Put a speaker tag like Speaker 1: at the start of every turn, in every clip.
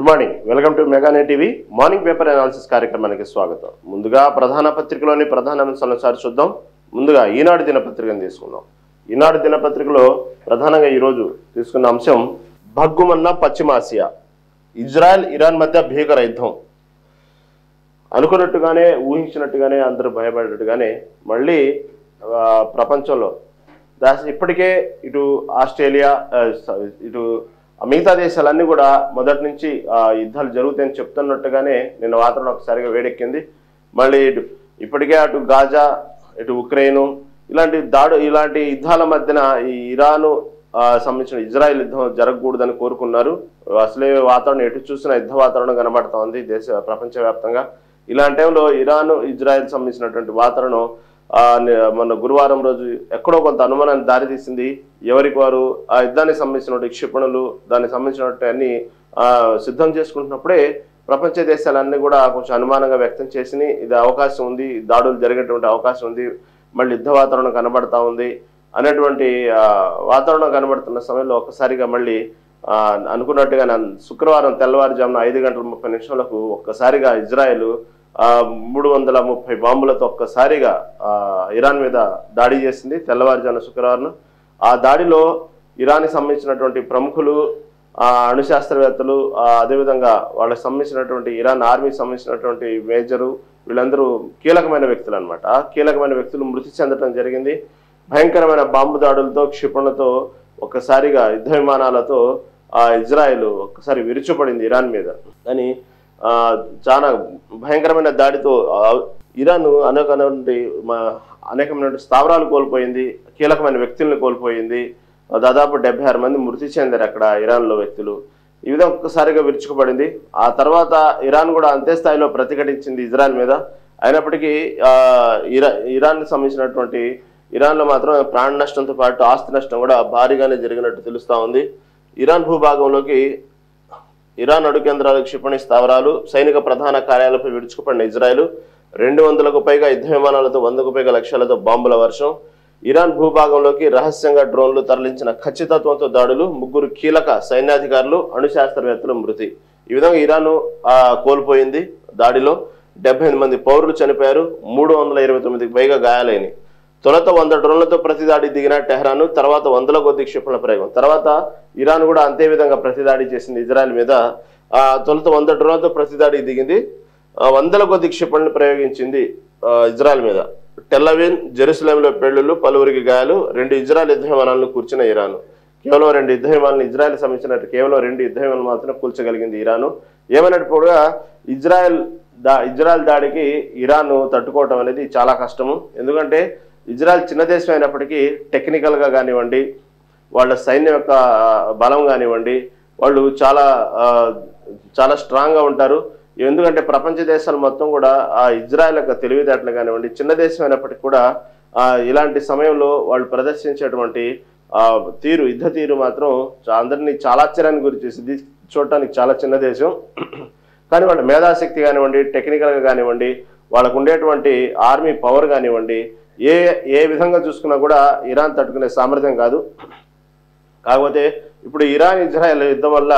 Speaker 1: Morning, welcome to మెగానే TV morning paper analysis కార్యక్రమానికి స్వాగతం. ముందుగా ప్రధాన పత్రికలోని ప్రధాన అంశాలను ఒకసారి చూద్దాం. ముందుగా ఈనాడు దినపత్రికను తీసుకుందాం. ఈనాడు దినపత్రికలో ప్రధానంగా ఈరోజు తీసుకున్న అంశం భగ్గుమన్న పశ్చిమాసియా, ఇజ్రాయెల్ ఇరాన్ మధ్య భీకర యుద్ధం. అనుకున్నట్టుగానే ఊహించినట్టుగానే అందరూ భయపడేట్టుగానే మళ్ళీ ప్రపంచంలో ఇప్పటికే ఇటు ఆస్ట్రేలియా ఇటు మిగతా దేశాలన్నీ కూడా మొదటి నుంచి యుద్ధాలు జరుగుతాయని చెప్తున్నట్టుగానే నిన్న వాతావరణం ఒకసారిగా వేడెక్కింది. మళ్ళీ ఇప్పటికే అటు గాజా ఇటు ఉక్రెయిన్ ఇలాంటి యుద్ధాల మధ్యన ఈ ఇరాను సంబంధించిన ఇజ్రాయెల్ యుద్ధం జరగకూడదని కోరుకున్నారు. అసలే వాతావరణం ఎటు చూసినా యుద్ధ వాతావరణం కనబడతా ఉంది ప్రపంచవ్యాప్తంగా. ఇలాంటి టైంలో ఇరాను ఇజ్రాయెల్ సంబంధించినటువంటి వాతావరణం మొన్న గురువారం రోజు ఎక్కడో కొంత అనుమానాన్ని దారితీసింది. ఎవరికి వారు ఆ యుద్ధానికి సంబంధించినటువంటి క్షిపణులు దానికి సంబంధించినటువంటి అన్ని సిద్ధం చేసుకుంటున్నప్పుడే ప్రపంచ దేశాలన్నీ కూడా కొంచెం అనుమానంగా వ్యక్తం చేసి ఇది అవకాశం ఉంది, దాడులు జరిగేటువంటి అవకాశం ఉంది, మళ్ళీ యుద్ధ వాతావరణం కనబడతా ఉంది అనేటువంటి వాతావరణం కనబడుతున్న సమయంలో ఒక్కసారిగా మళ్ళీ అనుకున్నట్టుగా శుక్రవారం తెల్లవారుజామున 5:30 ఒక్కసారిగా ఇజ్రాయెల్ 330 బాంబులతో ఒక్కసారిగా ఇరాన్ మీద దాడి చేసింది తెల్లవారుజామున శుక్రవారం. ఆ దాడిలో ఇరాన్కి సంబంధించినటువంటి ప్రముఖులు, అణుశాస్త్రవేత్తలు, అదేవిధంగా వాళ్ళకి సంబంధించినటువంటి ఇరాన్ ఆర్మీకి సంబంధించినటువంటి మేజరు, వీళ్ళందరూ కీలకమైన వ్యక్తులు అనమాట. కీలకమైన వ్యక్తులు మృతి చెందడం జరిగింది. భయంకరమైన బాంబు దాడులతో క్షిపణులతో ఒక్కసారిగా యుద్ధ విమానాలతో ఇజ్రాయెల్ ఒక్కసారి విరుచుపడింది ఇరాన్ మీద. కానీ చాలా భయంకరమైన దాడితో ఇరాన్ అనేకమైన స్థావరాలు కోల్పోయింది, కీలకమైన వ్యక్తులను కోల్పోయింది. దాదాపు 76 మంది మృతి చెందారు అక్కడ ఇరాన్లో వ్యక్తులు. ఈ విధంగా ఒక్కసారిగా విరుచుకుపడింది. ఆ తర్వాత ఇరాన్ కూడా అంతే స్థాయిలో ప్రతిఘటించింది ఇజ్రాయెల్ మీద. అయినప్పటికీ ఇరాన్కి సంబంధించినటువంటి ఇరాన్లో మాత్రం ప్రాణ నష్టంతో పాటు ఆస్తి నష్టం కూడా భారీగానే జరిగినట్టు తెలుస్తూ ఉంది. ఇరాన్ భూభాగంలోకి ఇరాన్ అణు కేంద్రాలు, క్షిపణి స్థావరాలు, సైనిక ప్రధాన కార్యాలయాలపై విడుచుకుపడిన ఇజ్రాయెల్ 200కు పైగా యుద్ధ విమానాలతో 100కు పైగా లక్ష్యాలతో బాంబుల వర్షం. ఇరాన్ భూభాగంలోకి రహస్యంగా డ్రోన్లు తరలించిన ఖచ్చితత్వంతో దాడులు, 3 కీలక సైన్యాధికారులు, అణుశాస్త్రవేత్తలు మృతి. ఈ విధంగా ఇరాన్ కోల్పోయింది దాడిలో. 78 మంది పౌరులు చనిపోయారు, 329కి పైగా గాయాలైనవి. తొలుత 100 డ్రోన్లతో ప్రతిదాడి దిగిన టెహ్రాన్, తర్వాత 100ల కొద్ది క్షిపణుల ప్రయోగం. తర్వాత ఇరాన్ కూడా అంతే విధంగా ప్రతిదాడి చేసింది ఇజ్రాయెల్ మీద. తొలుత 100 డ్రోన్లతో ప్రతిదాడి దిగింది, 100ల కొద్ది క్షిపణులు ప్రయోగించింది ఇజ్రాయెల్ మీద. టెల్-అవీవ్, జెరూసలేంలో పేలుళ్లు, పలువురికి గాయాలు, 2 ఇజ్రాయెల్ యుద్ధ విమానాలను కూర్చిన ఇరాన్. కేవలం 2 యుద్ధ విమానాలను ఇజ్రాయెల్ సంబంధించిన కేవలం 2 యుద్ధ విమానాలు మాత్రం కూల్చగలిగింది ఇరాన్. ఏమైనట్టుగా ఇజ్రాయెల్ దాడికి ఇరాన్ తట్టుకోవటం అనేది చాలా కష్టము. ఎందుకంటే ఇజ్రాయెల్ చిన్న దేశం అయినప్పటికీ టెక్నికల్గా కానివ్వండి, వాళ్ళ సైన్యం యొక్క బలం కానివ్వండి, వాళ్ళు చాలా స్ట్రాంగ్గా ఉంటారు. ఎందుకంటే ప్రపంచ దేశాలు మొత్తం కూడా ఇజ్రాయెల్ యొక్క తెలివితేటలు కానివ్వండి, చిన్న దేశం అయినప్పటికీ కూడా ఇలాంటి సమయంలో వాళ్ళు ప్రదర్శించేటువంటి యుద్ధ తీరు మాత్రం అందరినీ చాలా ఆశ్చర్యానికి గురి చేసింది. చూడటానికి చాలా చిన్న దేశం, కానీ వాళ్ళ మేధాశక్తి కానివ్వండి, టెక్నికల్గా కానివ్వండి, వాళ్ళకు ఉండేటువంటి ఆర్మీ పవర్ కానివ్వండి, ఏ విధంగా చూసుకున్నా కూడా ఇరాన్ తట్టుకునే సామర్థ్యం కాదు. కాకపోతే ఇప్పుడు ఇరాన్ ఇజ్రాయెల్ యుద్ధం వల్ల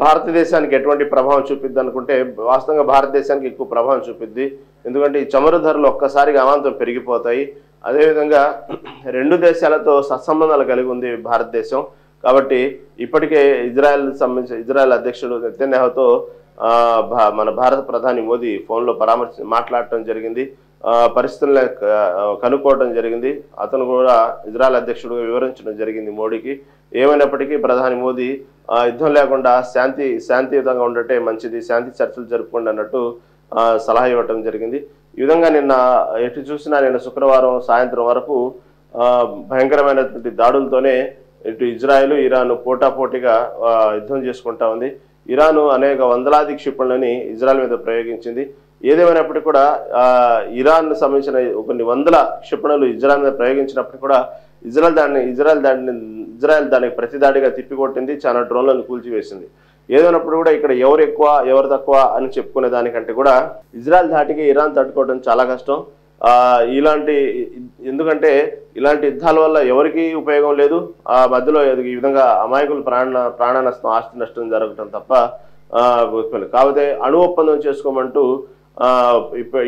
Speaker 1: భారతదేశానికి ఎటువంటి ప్రభావం చూపిద్ది అనుకుంటే వాస్తవంగా భారతదేశానికి ఎక్కువ ప్రభావం చూపిద్ది. ఎందుకంటే ఈ చమురు ధరలు ఒక్కసారిగా అమాంతం పెరిగిపోతాయి. అదేవిధంగా 2 దేశాలతో సత్సంబంధాలు కలిగి ఉంది భారతదేశం. కాబట్టి ఇప్పటికే ఇజ్రాయెల్ అధ్యక్షుడు నెతన్యాహుతో మన భారత ప్రధాని మోదీ ఫోన్లో మాట్లాడటం జరిగింది, పరిస్థితులను కనుక్కోవడం జరిగింది. అతను కూడా ఇజ్రాయెల్ అధ్యక్షుడుగా వివరించడం జరిగింది మోడీకి. ఏమైనప్పటికీ ప్రధాని మోదీ యుద్ధం లేకుండా శాంతియుతంగా ఉండటే మంచిది, శాంతి చర్చలు జరుపుకోండి అన్నట్టు సలహా ఇవ్వటం జరిగింది. ఈ విధంగా నిన్న ఎటు చూసినా నిన్న శుక్రవారం సాయంత్రం వరకు భయంకరమైనటువంటి దాడులతోనే ఇటు ఇజ్రాయెల్ ఇరాన్ పోటాపోటీగా యుద్ధం చేసుకుంటా ఉంది. ఇరాన్ అనేక వందలాది క్షిపణులని ఇజ్రాయెల్ మీద ప్రయోగించింది. ఏదేమైనప్పటికీ కూడా ఇరాన్ సంబంధించిన కొన్ని 100 క్షిపణులు ఇజ్రాయెల్ మీద ప్రయోగించినప్పటికీ కూడా ఇజ్రాయెల్ దానికి ప్రతిదాడిగా తిప్పికొట్టింది, చాలా డ్రోన్లను కూల్చివేసింది. ఏదైనప్పుడు కూడా ఇక్కడ ఎవరు ఎక్కువ ఎవరు తక్కువ అని చెప్పుకునే దానికంటే కూడా ఇజ్రాయెల్ ధాటికి ఇరాన్ తట్టుకోవడం చాలా కష్టం. ఎందుకంటే ఇలాంటి యుద్ధాల వల్ల ఎవరికి ఉపయోగం లేదు. ఆ మధ్యలో ఈ విధంగా అమాయకులు ప్రాణ నష్టం, ఆస్తి నష్టం జరగటం తప్ప కాకపోతే అణు ఒప్పందం చేసుకోమంటూ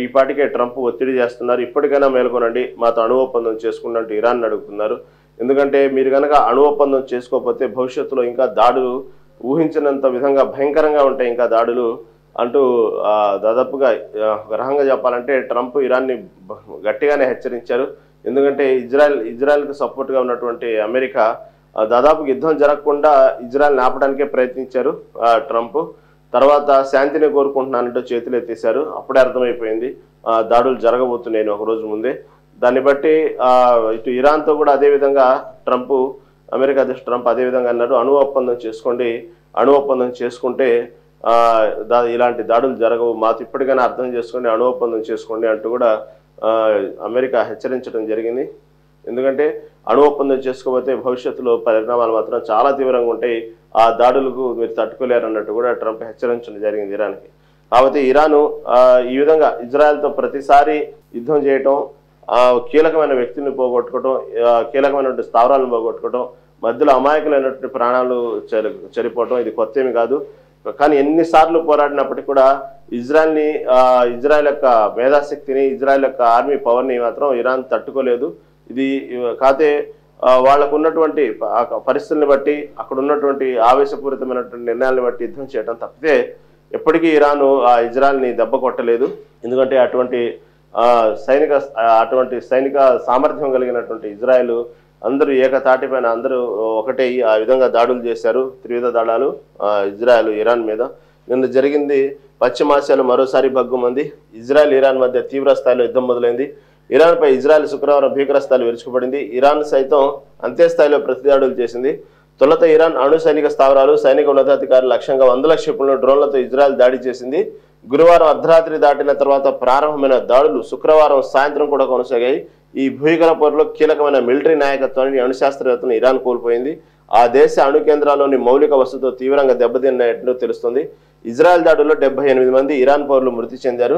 Speaker 1: ఈ పాటికే ట్రంప్ ఒత్తిడి చేస్తున్నారు. ఇప్పటికైనా మేల్కొనండి, మాతో అణు ఒప్పందం చేసుకున్నట్టు ఇరాన్ అడుగుతున్నారు. ఎందుకంటే మీరు కనుక అణు ఒప్పందం చేసుకోకపోతే భవిష్యత్తులో ఇంకా దాడులు ఊహించినంత విధంగా భయంకరంగా ఉంటాయి, ఇంకా దాడులు అంటూ దాదాపుగా ఒక రకంగా చెప్పాలంటే ట్రంప్ ఇరాన్ని గట్టిగానే హెచ్చరించారు. ఎందుకంటే ఇజ్రాయెల్కి సపోర్ట్గా ఉన్నటువంటి అమెరికా దాదాపు యుద్ధం జరగకుండా ఇజ్రాయెల్ని ఆపడానికే ప్రయత్నించారు ట్రంప్. తర్వాత శాంతిని కోరుకుంటున్నానంటూ చేతులు ఎత్తేశారు. అప్పుడే అర్థమైపోయింది దాడులు జరగబోతున్నాయి ఒక రోజు ముందే. దాన్ని బట్టి ఇటు ఇరాన్తో కూడా అదేవిధంగా అమెరికా అధ్యక్షుడు ట్రంప్ అదేవిధంగా అన్నారు, అణు ఒప్పందం చేసుకోండి, అణు ఒప్పందం చేసుకుంటే ఇలాంటి దాడులు జరగవు, మాకు ఇప్పటికైనా అర్థం చేసుకోండి, అణు ఒప్పందం చేసుకోండి అంటూ కూడా అమెరికా హెచ్చరించడం జరిగింది. ఎందుకంటే అణు ఒప్పందం చేసుకోకపోతే భవిష్యత్తులో పరిణామాలు మాత్రం చాలా తీవ్రంగా ఉంటాయి, ఆ దాడులకు మీరు తట్టుకోలేరు అన్నట్టు కూడా ట్రంప్ హెచ్చరించడం జరిగింది ఇరాన్కి. కాబట్టి ఇరాను ఈ విధంగా ఇజ్రాయెల్తో ప్రతిసారి యుద్ధం చేయటం, కీలకమైన వ్యక్తుల్ని పోగొట్టుకోవటం, కీలకమైనటువంటి స్థావరాలను పోగొట్టుకోవటం, మధ్యలో అమాయకులైనటువంటి ప్రాణాలు చనిపోవటం ఇది కొత్త ఏమి కాదు. కానీ ఎన్నిసార్లు పోరాడినప్పటికీ కూడా ఇజ్రాయెల్ యొక్క మేధాశక్తిని, ఇజ్రాయెల్ యొక్క ఆర్మీ పవర్ని మాత్రం ఇరాన్ తట్టుకోలేదు. ఇది కాతే వాళ్ళకు ఉన్నటువంటి పరిస్థితుల్ని బట్టి, అక్కడ ఉన్నటువంటి ఆవేశపూరితమైనటువంటి నిర్ణయాలను బట్టి యుద్ధం చేయడం తప్పితే ఎప్పటికీ ఇరాను ఇజ్రాయెల్ని దెబ్బ కొట్టలేదు. ఎందుకంటే అటువంటి సైనిక సామర్థ్యం కలిగినటువంటి ఇజ్రాయెల్ అందరూ ఏకతాటిపైన అందరూ ఒకటే ఆ విధంగా దాడులు చేశారు, త్రివిధ దళాలు ఇజ్రాయెల్ ఇరాన్ మీద. నిన్న జరిగింది పశ్చిమాసియాలో మరోసారి భగ్గుమంది. ఇజ్రాయెల్ ఇరాన్ మధ్య తీవ్ర స్థాయిలో యుద్ధం మొదలైంది. ఇరాన్పై ఇజ్రాయెల్ శుక్రవారం భీకర స్థాయిలో విరుచుకుపడింది. ఇరాన్ సైతం అంతే స్థాయిలో ప్రతిదాడులు చేసింది. తొలుత ఇరాన్ అణు సైనిక స్థావరాలు, సైనిక ఉన్నతాధికారుల లక్ష్యంగా వందల క్షిపణులు, డ్రోన్లతో ఇజ్రాయెల్ దాడి చేసింది. గురువారం అర్ధరాత్రి దాటిన తర్వాత ప్రారంభమైన దాడులు శుక్రవారం సాయంత్రం కూడా కొనసాగాయి. ఈ భూకర పోరులో కీలకమైన మిలిటరీ నాయకత్వాన్ని, అణుశాస్త్రవేత్తను ఇరాన్ కోల్పోయింది. ఆ దేశ అణు కేంద్రాల్లోని మౌలిక వసతులు తీవ్రంగా దెబ్బతిన్నట్లు తెలుస్తుంది. ఇజ్రాయెల్ దాడుల్లో 78 మంది ఇరాన్ పౌరులు మృతి చెందారు,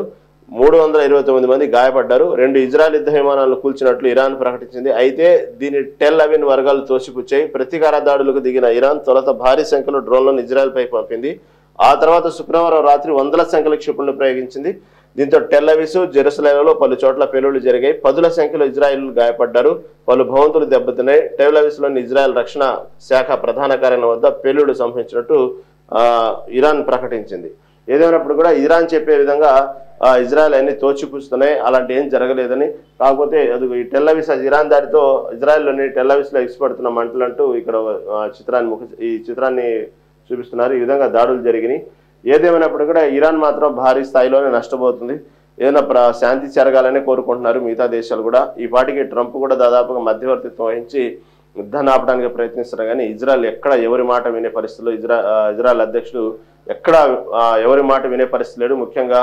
Speaker 1: 329 మంది గాయపడ్డారు. 2 ఇజ్రాయెల్ యుద్ధ విమానాలను కూల్చినట్లు ఇరాన్ ప్రకటించింది. అయితే దీని టెల్ అవీవ్ వర్గాలు తోసిపుచ్చాయి. ప్రతీకార దాడులకు దిగిన ఇరాన్ తొలుత భారీ సంఖ్యలో డ్రోన్లను ఇజ్రాయెల్పై పంపింది. ఆ తర్వాత శుక్రవారం రాత్రి వందల సంఖ్యలో క్షిపణులు ప్రయోగించింది. దీంతో టెల్ అవీవ్, జెరూసలేంలో పలు చోట్ల పేలుళ్లు జరిగాయి. పదుల సంఖ్యలో ఇజ్రాయెల్ గాయపడ్డారు, పలు భవంతులు దెబ్బతిన్నాయి. టెల్ అవీవ్లోని ఇజ్రాయెల్ రక్షణ శాఖ ప్రధాన కార్యాలయం వద్ద పేలుళ్లు సంభవించినట్టు ఇరాన్ ప్రకటించింది. ఏదైనప్పుడు కూడా ఇరాన్ చెప్పే విధంగా ఇజ్రాయెల్ అన్ని తోచిపుస్తున్నాయి, అలాంటి ఏం జరగలేదని. కాకపోతే అది ఈ టెల్ అవీవ్ ఇరాన్ దాడితో ఇజ్రాయెల్లోని టెల్ అవీవ్లో ఎగిసిపడుతున్న మంటలంటూ ఇక్కడ ఈ చిత్రాన్ని చూపిస్తున్నారు. ఈ విధంగా దాడులు జరిగినాయి. ఏదేమైనప్పుడు కూడా ఇరాన్ మాత్రం భారీ స్థాయిలోనే నష్టపోతుంది. ఏదైనా శాంతి జరగాలని కోరుకుంటున్నారు మిగతా దేశాలు కూడా. ఈ పాటికి ట్రంప్ కూడా దాదాపుగా మధ్యవర్తిత్వం వహించి యుద్ధాన్ని ఆపడానికి ప్రయత్నిస్తున్నారు. కానీ ఇజ్రాయెల్ ఎక్కడ ఎవరి మాట వినే పరిస్థితుల్లో ఇజ్రాయెల్ అధ్యక్షుడు ఎక్కడ ఎవరి మాట వినే పరిస్థితి లేడు. ముఖ్యంగా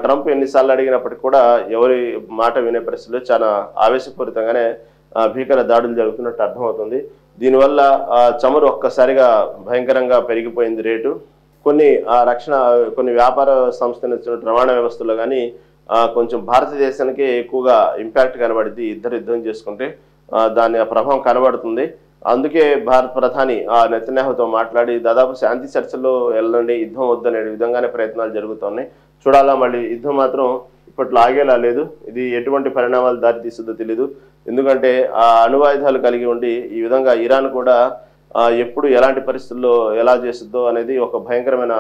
Speaker 1: ట్రంప్ ఎన్నిసార్లు అడిగినప్పటికీ కూడా ఎవరి మాట వినే పరిస్థితుల్లో చాలా ఆవేశపూరితంగానే భీకర దాడులు జరుగుతున్నట్టు అర్థమవుతుంది. దీనివల్ల చమురు ఒక్కసారిగా భయంకరంగా పెరిగిపోయింది రేటు. కొన్ని వ్యాపార సంస్థలు రవాణా వ్యవస్థలో కానీ కొంచెం భారతదేశానికి ఎక్కువగా ఇంపాక్ట్ కనబడింది. ఇద్దరు యుద్ధం చేసుకుంటే దాని ప్రభావం కనబడుతుంది. అందుకే భారత ప్రధాని నెతన్యాహుతో మాట్లాడి దాదాపు శాంతి చర్చల్లో వెళ్ళండి, యుద్ధం వద్దనే విధంగానే ప్రయత్నాలు జరుగుతున్నాయి. చూడాలా, మళ్ళీ యుద్ధం మాత్రం ఇప్పట్లో ఆగేలా లేదు. ఇది ఎటువంటి పరిణామాలు దారితీస్తుందో తెలీదు. ఎందుకంటే అణువాయుధాలు కలిగి ఉండి ఈ విధంగా ఇరాన్ కూడా ఎప్పుడు ఎలాంటి పరిస్థితుల్లో ఎలా చేస్తుందో అనేది ఒక భయంకరమైన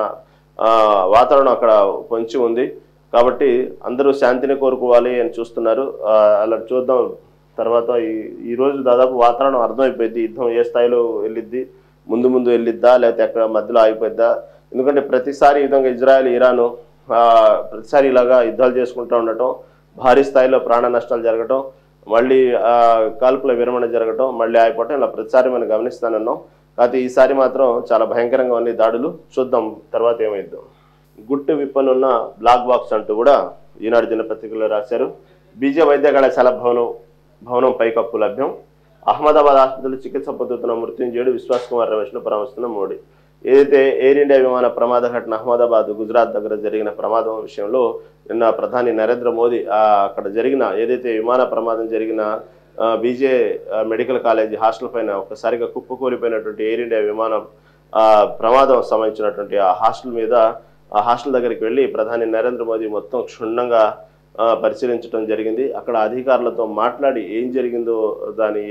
Speaker 1: వాతావరణం అక్కడ పొంచి ఉంది. కాబట్టి అందరూ శాంతిని కోరుకోవాలి అని చూస్తున్నారు. అలా చూద్దాం. తర్వాత ఈరోజు దాదాపు వాతావరణం అర్థమైపోయింది, యుద్ధం ఏ స్థాయిలో వెళ్ళిద్ది, ముందు వెళ్ళిద్దా లేకపోతే ఎక్కడ మధ్యలో ఆగిపోయిద్దా. ఎందుకంటే ప్రతిసారి ఈ విధంగా ఇజ్రాయెల్ ఇరాను ప్రతిసారి ఇలాగా యుద్ధాలు చేసుకుంటూ ఉండటం, భారీ స్థాయిలో ప్రాణ నష్టాలు జరగటం, మళ్ళీ కాల్పుల విరమణ జరగటం, మళ్ళీ ఆగిపోవటం, ఇలా ప్రతిసారి మనం గమనిస్తానన్నాం. కాకపోతే ఈసారి మాత్రం చాలా భయంకరంగా ఉన్నాయి దాడులు. చూద్దాం తర్వాత ఏమైద్దాం. గుట్టు విప్పనున్న బ్లాక్ బాక్స్ అంటూ కూడా ఈనాడు దినపత్రికలో రాశారు. బీజే వైద్య కళాశాల భవనం పైకప్పు లభ్యం. అహ్మదాబాద్ ఆసుపత్రిలో చికిత్స పొందుతున్న మృత్యుంజయుడు విశ్వాస్ కుమార్ రమేష్ను పరామర్శిస్తున్న మోడీ. ఏదైతే ఎయిర్ ఇండియా విమాన ప్రమాద ఘటన అహ్మదాబాద్ గుజరాత్ దగ్గర జరిగిన ప్రమాదం విషయంలో నిన్న ప్రధాని నరేంద్ర మోదీ అక్కడ జరిగిన ఏదైతే విమాన ప్రమాదం జరిగిన బీజే మెడికల్ కాలేజీ హాస్టల్ పైన ఒక్కసారిగా కుప్పకూలిపోయినటువంటి ఎయిర్ ఇండియా విమానం ప్రమాదం సంబంధించినటువంటి ఆ హాస్టల్ మీద ఆ హాస్టల్ దగ్గరికి వెళ్ళి ప్రధాని నరేంద్ర మోదీ మొత్తం క్షుణ్ణంగా పరిశీలించడం జరిగింది. అక్కడ అధికారులతో మాట్లాడి ఏం జరిగిందో దాని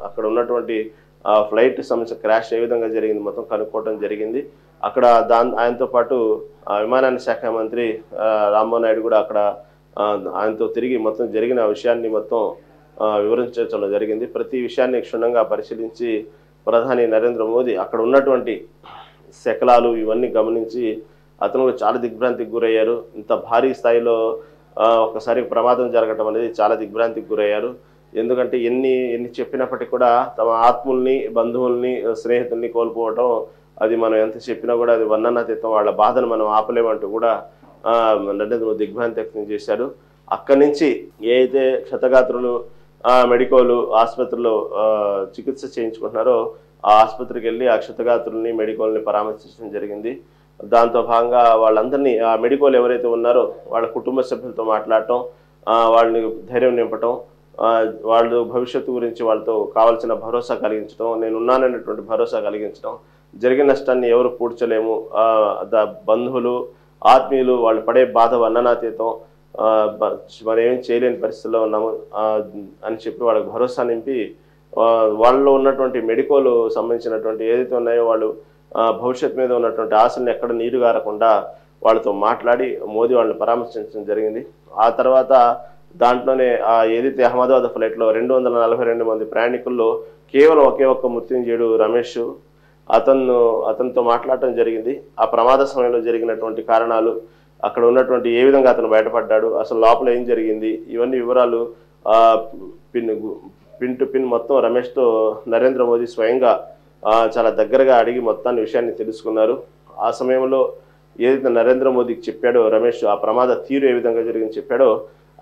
Speaker 1: అక్కడ ఉన్నటువంటి ఫ్లైట్ సంబంధించిన క్రాష్ ఏ విధంగా జరిగింది మొత్తం కనుక్కోవడం జరిగింది. అక్కడ ఆయనతో పాటు విమానయాన శాఖ మంత్రి రామ్మోహన్ నాయుడు కూడా అక్కడ ఆయనతో తిరిగి మొత్తం జరిగిన విషయాన్ని మొత్తం వివరించడం జరిగింది. ప్రతి విషయాన్ని క్షుణ్ణంగా పరిశీలించి ప్రధాని నరేంద్ర మోదీ అక్కడ ఉన్నటువంటి శకలాలు ఇవన్నీ గమనించి అతను చాలా దిగ్భ్రాంతికి గురయ్యారు. ఇంత భారీ స్థాయిలో ఒక్కసారి ప్రమాదం జరగటం అనేది చాలా దిగ్భ్రాంతికి గురయ్యారు. ఎందుకంటే ఎన్ని చెప్పినప్పటికీ కూడా తమ ఆత్మల్ని, బంధువుల్ని, స్నేహితుల్ని కోల్పోవటం అది మనం ఎంత చెప్పినా కూడా అది వర్ణనాతీతం. వాళ్ళ బాధను మనం ఆపలేమంటూ కూడా నరేంద్ర మోదీ దిగ్భ్రాంతి వ్యక్తం చేశారు. అక్కడి నుంచి ఏ అయితే క్షతగాత్రులు మెడికోలు ఆసుపత్రిలో చికిత్స చేయించుకుంటున్నారో ఆ ఆసుపత్రికి వెళ్ళి ఆ క్షతగాత్రుల్ని, మెడికోల్ని పరామర్శించడం జరిగింది. దాంతో భాగంగా వాళ్ళందరినీ ఆ మెడికోలు ఎవరైతే ఉన్నారో వాళ్ళ కుటుంబ సభ్యులతో మాట్లాడటం, వాళ్ళని ధైర్యం నింపటం, వాళ్ళు భవిష్యత్తు గురించి వాళ్ళతో కావాల్సిన భరోసా కలిగించడం, నేనున్నాననేటువంటి భరోసా కలిగించడం, జరిగిన నష్టాన్ని ఎవరు పూడ్చలేము, బంధువులు, ఆత్మీయులు వాళ్ళు పడే బాధ వర్ణనాతీతం, మనం ఏం చేయలేని పరిస్థితుల్లో ఉన్నాము అని చెప్పి వాళ్ళకి భరోసా నింపి వాళ్ళలో ఉన్నటువంటి మెడికోలు సంబంధించినటువంటి ఏదైతే ఉన్నాయో వాళ్ళు భవిష్యత్తు మీద ఉన్నటువంటి ఆశల్ని ఎక్కడ నీరు గారకుండా వాళ్ళతో మాట్లాడి మోదీ వాళ్ళని పరామర్శించడం జరిగింది. ఆ తర్వాత దాంట్లోనే ఏదైతే అహ్మదాబాద్ ఫ్లైట్లో 242 మంది ప్రయాణికుల్లో కేవలం ఒకే ఒక్క మృత్యుంజయుడు రమేష్ అతనితో మాట్లాడటం జరిగింది. ఆ ప్రమాద సమయంలో జరిగినటువంటి కారణాలు, అక్కడ ఉన్నటువంటి ఏ విధంగా అతను బయటపడ్డాడు, అసలు లోపల ఏం జరిగింది, ఇవన్నీ వివరాలు పిన్ టు పిన్ మొత్తం రమేష్తో నరేంద్ర మోదీ స్వయంగా చాలా దగ్గరగా అడిగి మొత్తాన్ని విషయాన్ని తెలుసుకున్నారు. ఆ సమయంలో ఏదైతే నరేంద్ర మోదీకి చెప్పాడో రమేష్, ఆ ప్రమాద తీరు ఏ విధంగా జరిగింది చెప్పాడో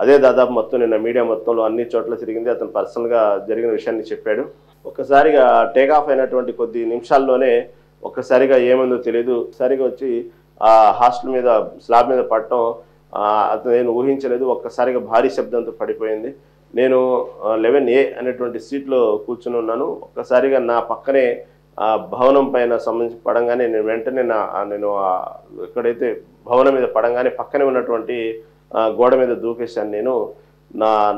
Speaker 1: అదే దాదాపు మొత్తం నిన్న మీడియా మొత్తంలో అన్ని చోట్ల తిరిగింది. అతను పర్సనల్గా జరిగిన విషయాన్ని చెప్పాడు. ఒక్కసారిగా టేకాఫ్ అయినటువంటి కొద్ది నిమిషాల్లోనే ఒక్కసారిగా ఏమైందో తెలియదు, సరిగా వచ్చి ఆ హాస్టల్ మీద స్లాబ్ మీద పడటం అతను నేను ఊహించలేదు. ఒక్కసారిగా భారీ శబ్దంతో పడిపోయింది. నేను 11A అనేటువంటి సీట్లో కూర్చుని ఉన్నాను. ఒక్కసారిగా నా పక్కనే భవనం పైన సంబంధించి పడంగానే నేను వెంటనే నేను ఎక్కడైతే భవనం మీద పడంగానే పక్కనే ఉన్నటువంటి గోడ మీద దూకేశాను. నేను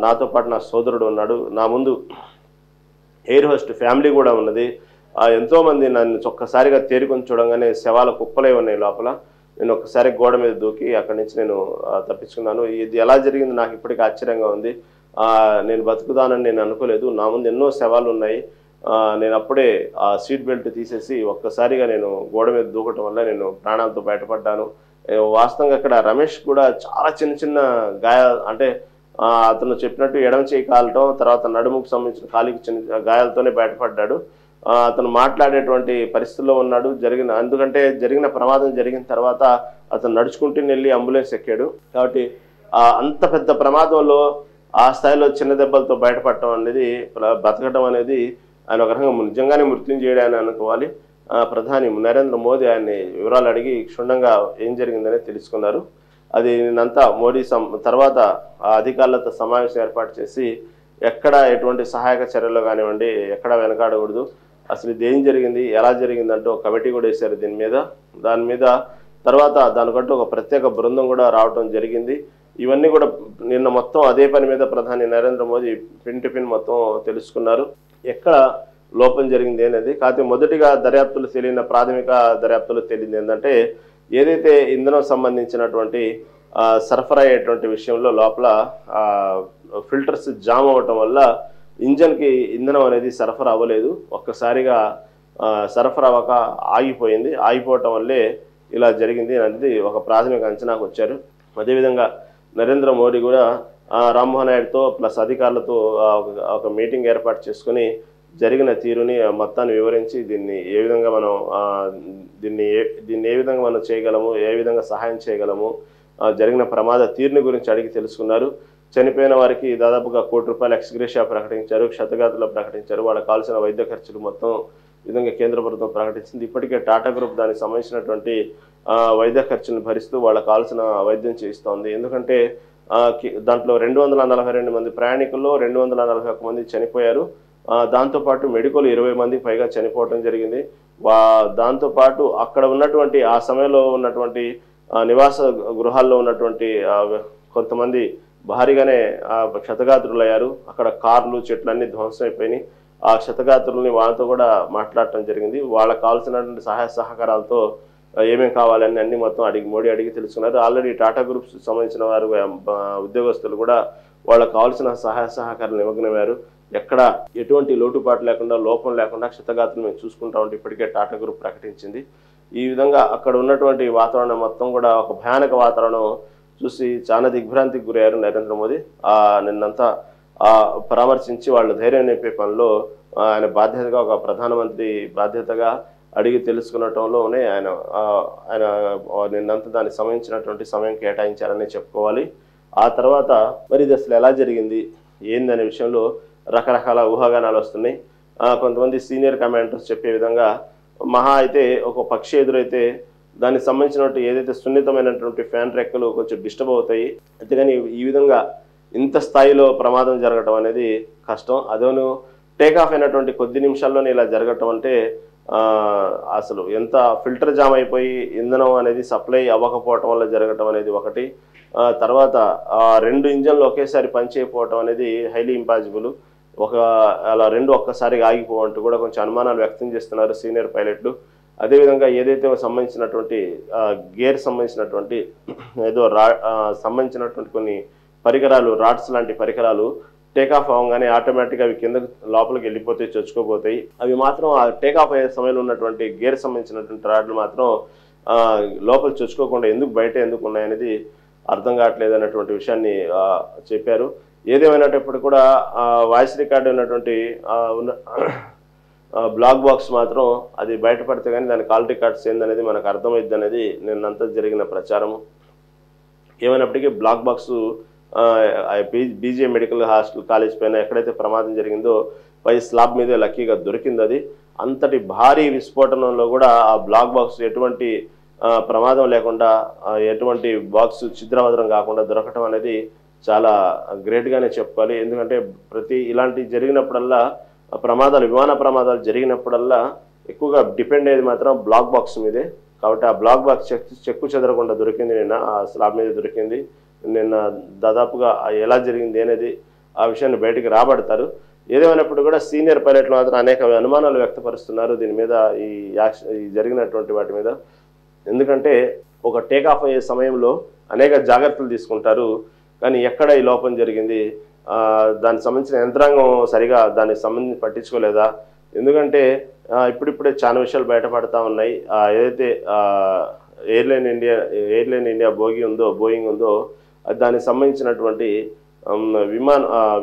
Speaker 1: నాతో పాటు నా సోదరుడు ఉన్నాడు, నా ముందు ఎయిర్ హోస్ట్ ఫ్యామిలీ కూడా ఉన్నది. ఎంతోమంది నన్ను ఒక్కసారిగా తేరుకొని చూడంగానే శవాల కుప్పలే ఉన్నాయి లోపల. నేను ఒక్కసారి గోడ మీద దూకి అక్కడి నుంచి నేను తప్పించుకున్నాను. ఇది ఎలా జరిగింది నాకు ఇప్పటికీ ఆశ్చర్యంగా ఉంది. నేను బతుకుదానని నేను అనుకోలేదు. నా ముందు ఎన్నో శవాలు ఉన్నాయి. నేను అప్పుడే ఆ సీట్ బెల్ట్ తీసేసి ఒక్కసారిగా నేను గోడ మీద దూకటం వల్ల నేను ప్రాణాలతో బయటపడ్డాను. వాస్తవంగా అక్కడ రమేష్ కూడా చాలా చిన్న చిన్న అంటే అతను చెప్పినట్టు ఎడమ చేయి కాలటం, తర్వాత నడుముకు సంబంధించిన కాలికి చిన్న గాయాలతోనే బయటపడ్డాడు. అతను మాట్లాడేటువంటి పరిస్థితుల్లో ఉన్నాడు. ఎందుకంటే జరిగిన ప్రమాదం జరిగిన తర్వాత అతను నడుచుకుంటూ వెళ్ళి అంబులెన్స్ ఎక్కాడు. కాబట్టి అంత పెద్ద ప్రమాదంలో ఆ స్థాయిలో చిన్న దెబ్బలతో బయటపడటం అనేది, బతకడం అనేది ఆయన ఒక రకంగా నిజంగానే మృత్యుంజయుడని అనుకోవాలి. ప్రధాని నరేంద్ర మోదీ ఆయన్ని వివరాలు అడిగి క్షుణ్ణంగా ఏం జరిగిందనే తెలుసుకున్నారు. అది నిన్నంతా మోడీ తర్వాత అధికారులతో సమావేశం ఏర్పాటు చేసి ఎక్కడ ఎటువంటి సహాయక చర్యలు కానివ్వండి ఎక్కడ వెనకాడకూడదు, అసలు ఇది ఏం జరిగింది, ఎలా జరిగిందంటూ ఒక కమిటీ కూడా వేశారు దాని మీద తర్వాత దానికంటూ ఒక ప్రత్యేక బృందం కూడా రావడం జరిగింది. ఇవన్నీ కూడా నిన్న మొత్తం అదే పని మీద ప్రధాని Narendra Modi pin to pin మొత్తం తెలుసుకున్నారు, ఎక్కడ లోపం జరిగింది అనేది. కాకపోతే మొదటిగా ప్రాథమిక దర్యాప్తులు తేలింది ఏంటంటే, ఏదైతే ఇంధనం సంబంధించినటువంటి సరఫరా అయ్యేటువంటి విషయంలో లోపల ఫిల్టర్స్ జామ్ అవ్వటం వల్ల ఇంజన్కి ఇంధనం అనేది సరఫరా అవ్వలేదు. ఒక్కసారిగా సరఫరా అవ్వక ఆగిపోవటం వల్లే ఇలా జరిగింది అనేది ఒక ప్రాథమిక అంచనాకు వచ్చారు. అదేవిధంగా నరేంద్ర మోడీ కూడా రామ్మోహన్ నాయుడుతో ప్లస్ అధికారులతో ఒక మీటింగ్ ఏర్పాటు చేసుకుని జరిగిన తీరుని మొత్తాన్ని వివరించి దీన్ని ఏ విధంగా మనం చేయగలము, ఏ విధంగా సహాయం చేయగలము, జరిగిన ప్రమాద తీరుని గురించి అడిగి తెలుసుకున్నారు. చనిపోయిన వారికి దాదాపుగా ₹1 కోటి ఎక్స్గ్రేషియా ప్రకటించారు, క్షతగాతులు ప్రకటించారు. వాళ్ళకి కావాల్సిన వైద్య ఖర్చులు మొత్తం విధంగా కేంద్ర ప్రభుత్వం ప్రకటించింది. ఇప్పటికే టాటా గ్రూప్ దానికి సంబంధించినటువంటి వైద్య ఖర్చులను భరిస్తూ వాళ్ళకి కావాల్సిన వైద్యం చేయిస్తోంది. ఎందుకంటే దాంట్లో 242 మంది ప్రయాణికుల్లో 241 మంది చనిపోయారు. దాంతోపాటు మెడికల్ 20 మందికి పైగా చనిపోవడం జరిగింది. దాంతోపాటు అక్కడ ఉన్నటువంటి ఆ సమయంలో ఉన్నటువంటి నివాస గృహాల్లో ఉన్నటువంటి కొంతమంది భారీగానే క్షతగాత్రులయ్యారు. అక్కడ కార్లు చెట్లన్నీ ధ్వంసం అయిపోయినాయి. ఆ క్షతగాత్రుల్ని వాళ్ళతో కూడా మాట్లాడటం జరిగింది. వాళ్ళకు కావాల్సినటువంటి సహాయ సహకారాలతో ఏమేమి కావాలని అన్ని మొత్తం మోడీ అడిగి తెలుసుకున్నారు. ఆల్రెడీ టాటా గ్రూప్స్ సంబంధించిన వారు ఉద్యోగస్తులు కూడా వాళ్ళకు కావాల్సిన సహాయ సహకారాలు నిమగ్నమయ్యారు. ఎక్కడ ఎటువంటి లోటుపాటు లేకుండా లోపం లేకుండా క్షతగాత్రులు మేము చూసుకుంటామంటే ఇప్పటికే టాటా గ్రూప్ ప్రకటించింది. ఈ విధంగా అక్కడ ఉన్నటువంటి వాతావరణం మొత్తం కూడా ఒక భయానక వాతావరణం చూసి చాలా దిగ్భ్రాంతికి గురయ్యారు నరేంద్ర మోదీ. నిన్నంతా పరామర్శించి వాళ్ళు ధైర్యం నింపే పనిలో ఆయన బాధ్యతగా ఒక ప్రధానమంత్రి బాధ్యతగా అడిగి తెలుసుకునటంలోనే ఆయన నిన్నంతా దానికి సంబంధించినటువంటి సమయం కేటాయించారని చెప్పుకోవాలి. ఆ తర్వాత మరి ఇది అసలు ఎలా జరిగింది ఏందనే విషయంలో రకరకాల ఊహాగానాలు వస్తున్నాయి. కొంతమంది సీనియర్ కమాండర్స్ చెప్పే విధంగా మహా అయితే ఒక పక్షి ఎదురైతే దానికి సంబంధించినటువంటి ఏదైతే సున్నితమైనటువంటి ఫ్యాన్ రెక్కలు కొంచెం డిస్టర్బ్ అవుతాయి. అంతేగాని ఈ విధంగా ఇంత స్థాయిలో ప్రమాదం జరగటం అనేది కష్టం. అదేను టేకాఫ్ అయినటువంటి కొద్ది నిమిషాల్లోనే ఇలా జరగటం అంటే అసలు ఎంత ఫిల్టర్ జామ్ అయిపోయి ఇంధనం అనేది సప్లై అవ్వకపోవటం వల్ల జరగటం అనేది ఒకటి. తర్వాత 2 ఇంజన్లు ఒకేసారి పనిచేయకపోవటం అనేది హైలీ ఇంపాసిబుల్. అలా 2 ఒక్కసారిగా ఆగిపోవంటూ కూడా కొంచెం అనుమానాలు వ్యక్తం చేస్తున్నారు సీనియర్ పైలట్లు. అదేవిధంగా ఏదైతే సంబంధించినటువంటి గేర్ సంబంధించినటువంటి ఏదో సంబంధించినటువంటి కొన్ని పరికరాలు రాడ్స్ లాంటి పరికరాలు టేకాఫ్ అవ్వగానే ఆటోమేటిక్గా అవి కింద లోపలికి వెళ్ళిపోతాయి, చొచ్చుకోపోతాయి. అవి మాత్రం ఆ టేకాఫ్ అయ్యే సమయంలో ఉన్నటువంటి గేర్ సంబంధించినటువంటి రాడ్లు మాత్రం లోపల చొచ్చుకోకుండా ఎందుకు ఉన్నాయనేది అర్థం కావట్లేదు అన్నటువంటి విషయాన్ని చెప్పారు. ఏదేమైనప్పటికీ కూడా వాయిస్ రికార్డు ఉన్నటువంటి బ్లాక్ బాక్స్ మాత్రం అది బయటపడితే కానీ దాని కాల్ రికార్డ్స్ ఏందనేది మనకు అర్థమైద్ది అనేది నిన్నంతా జరిగిన ప్రచారము. ఏమైనప్పటికీ black box BJ medical hostel college పైన ఎక్కడైతే ప్రమాదం జరిగిందో పై స్లాబ్ మీదే లక్కీగా దొరికింది. అది అంతటి భారీ విస్ఫోటనంలో కూడా ఆ బ్లాక్ బాక్స్ ఎటువంటి ప్రమాదం లేకుండా ఎటువంటి బాక్స్ ఛిద్రవదనం కాకుండా దొరకటం అనేది చాలా గ్రేట్గానే చెప్పుకోవాలి. ఎందుకంటే ఇలాంటి జరిగినప్పుడల్లా విమాన ప్రమాదాలు జరిగినప్పుడల్లా ఎక్కువగా డిపెండ్ అయ్యేది మాత్రం బ్లాక్ బాక్స్ మీదే. కాబట్టి ఆ బ్లాక్ బాక్స్ చెక్కు చెదరకుండా దొరికింది, నిన్న ఆ స్లాబ్ మీద దొరికింది. నిన్న దాదాపుగా ఎలా జరిగింది అనేది ఆ విషయాన్ని బయటికి రాబడతారు. ఏదేమైనప్పుడు కూడా సీనియర్ పైలట్లు మాత్రం అనేక అనుమానాలు వ్యక్తపరుస్తున్నారు దీని మీద, ఈ జరిగినటువంటి వాటి మీద. ఎందుకంటే ఒక టేకాఫ్ అయ్యే సమయంలో అనేక జాగ్రత్తలు తీసుకుంటారు, కానీ ఎక్కడ ఈ లోపం జరిగింది, దానికి సంబంధించిన యంత్రాంగం సరిగా దానికి సంబంధించి పట్టించుకోలేదా? ఎందుకంటే ఇప్పుడిప్పుడే చాలా విషయాలు బయటపడతా ఉన్నాయి. ఏదైతే ఎయిర్లైన్ ఇండియా బోయింగ్ ఉందో దానికి సంబంధించినటువంటి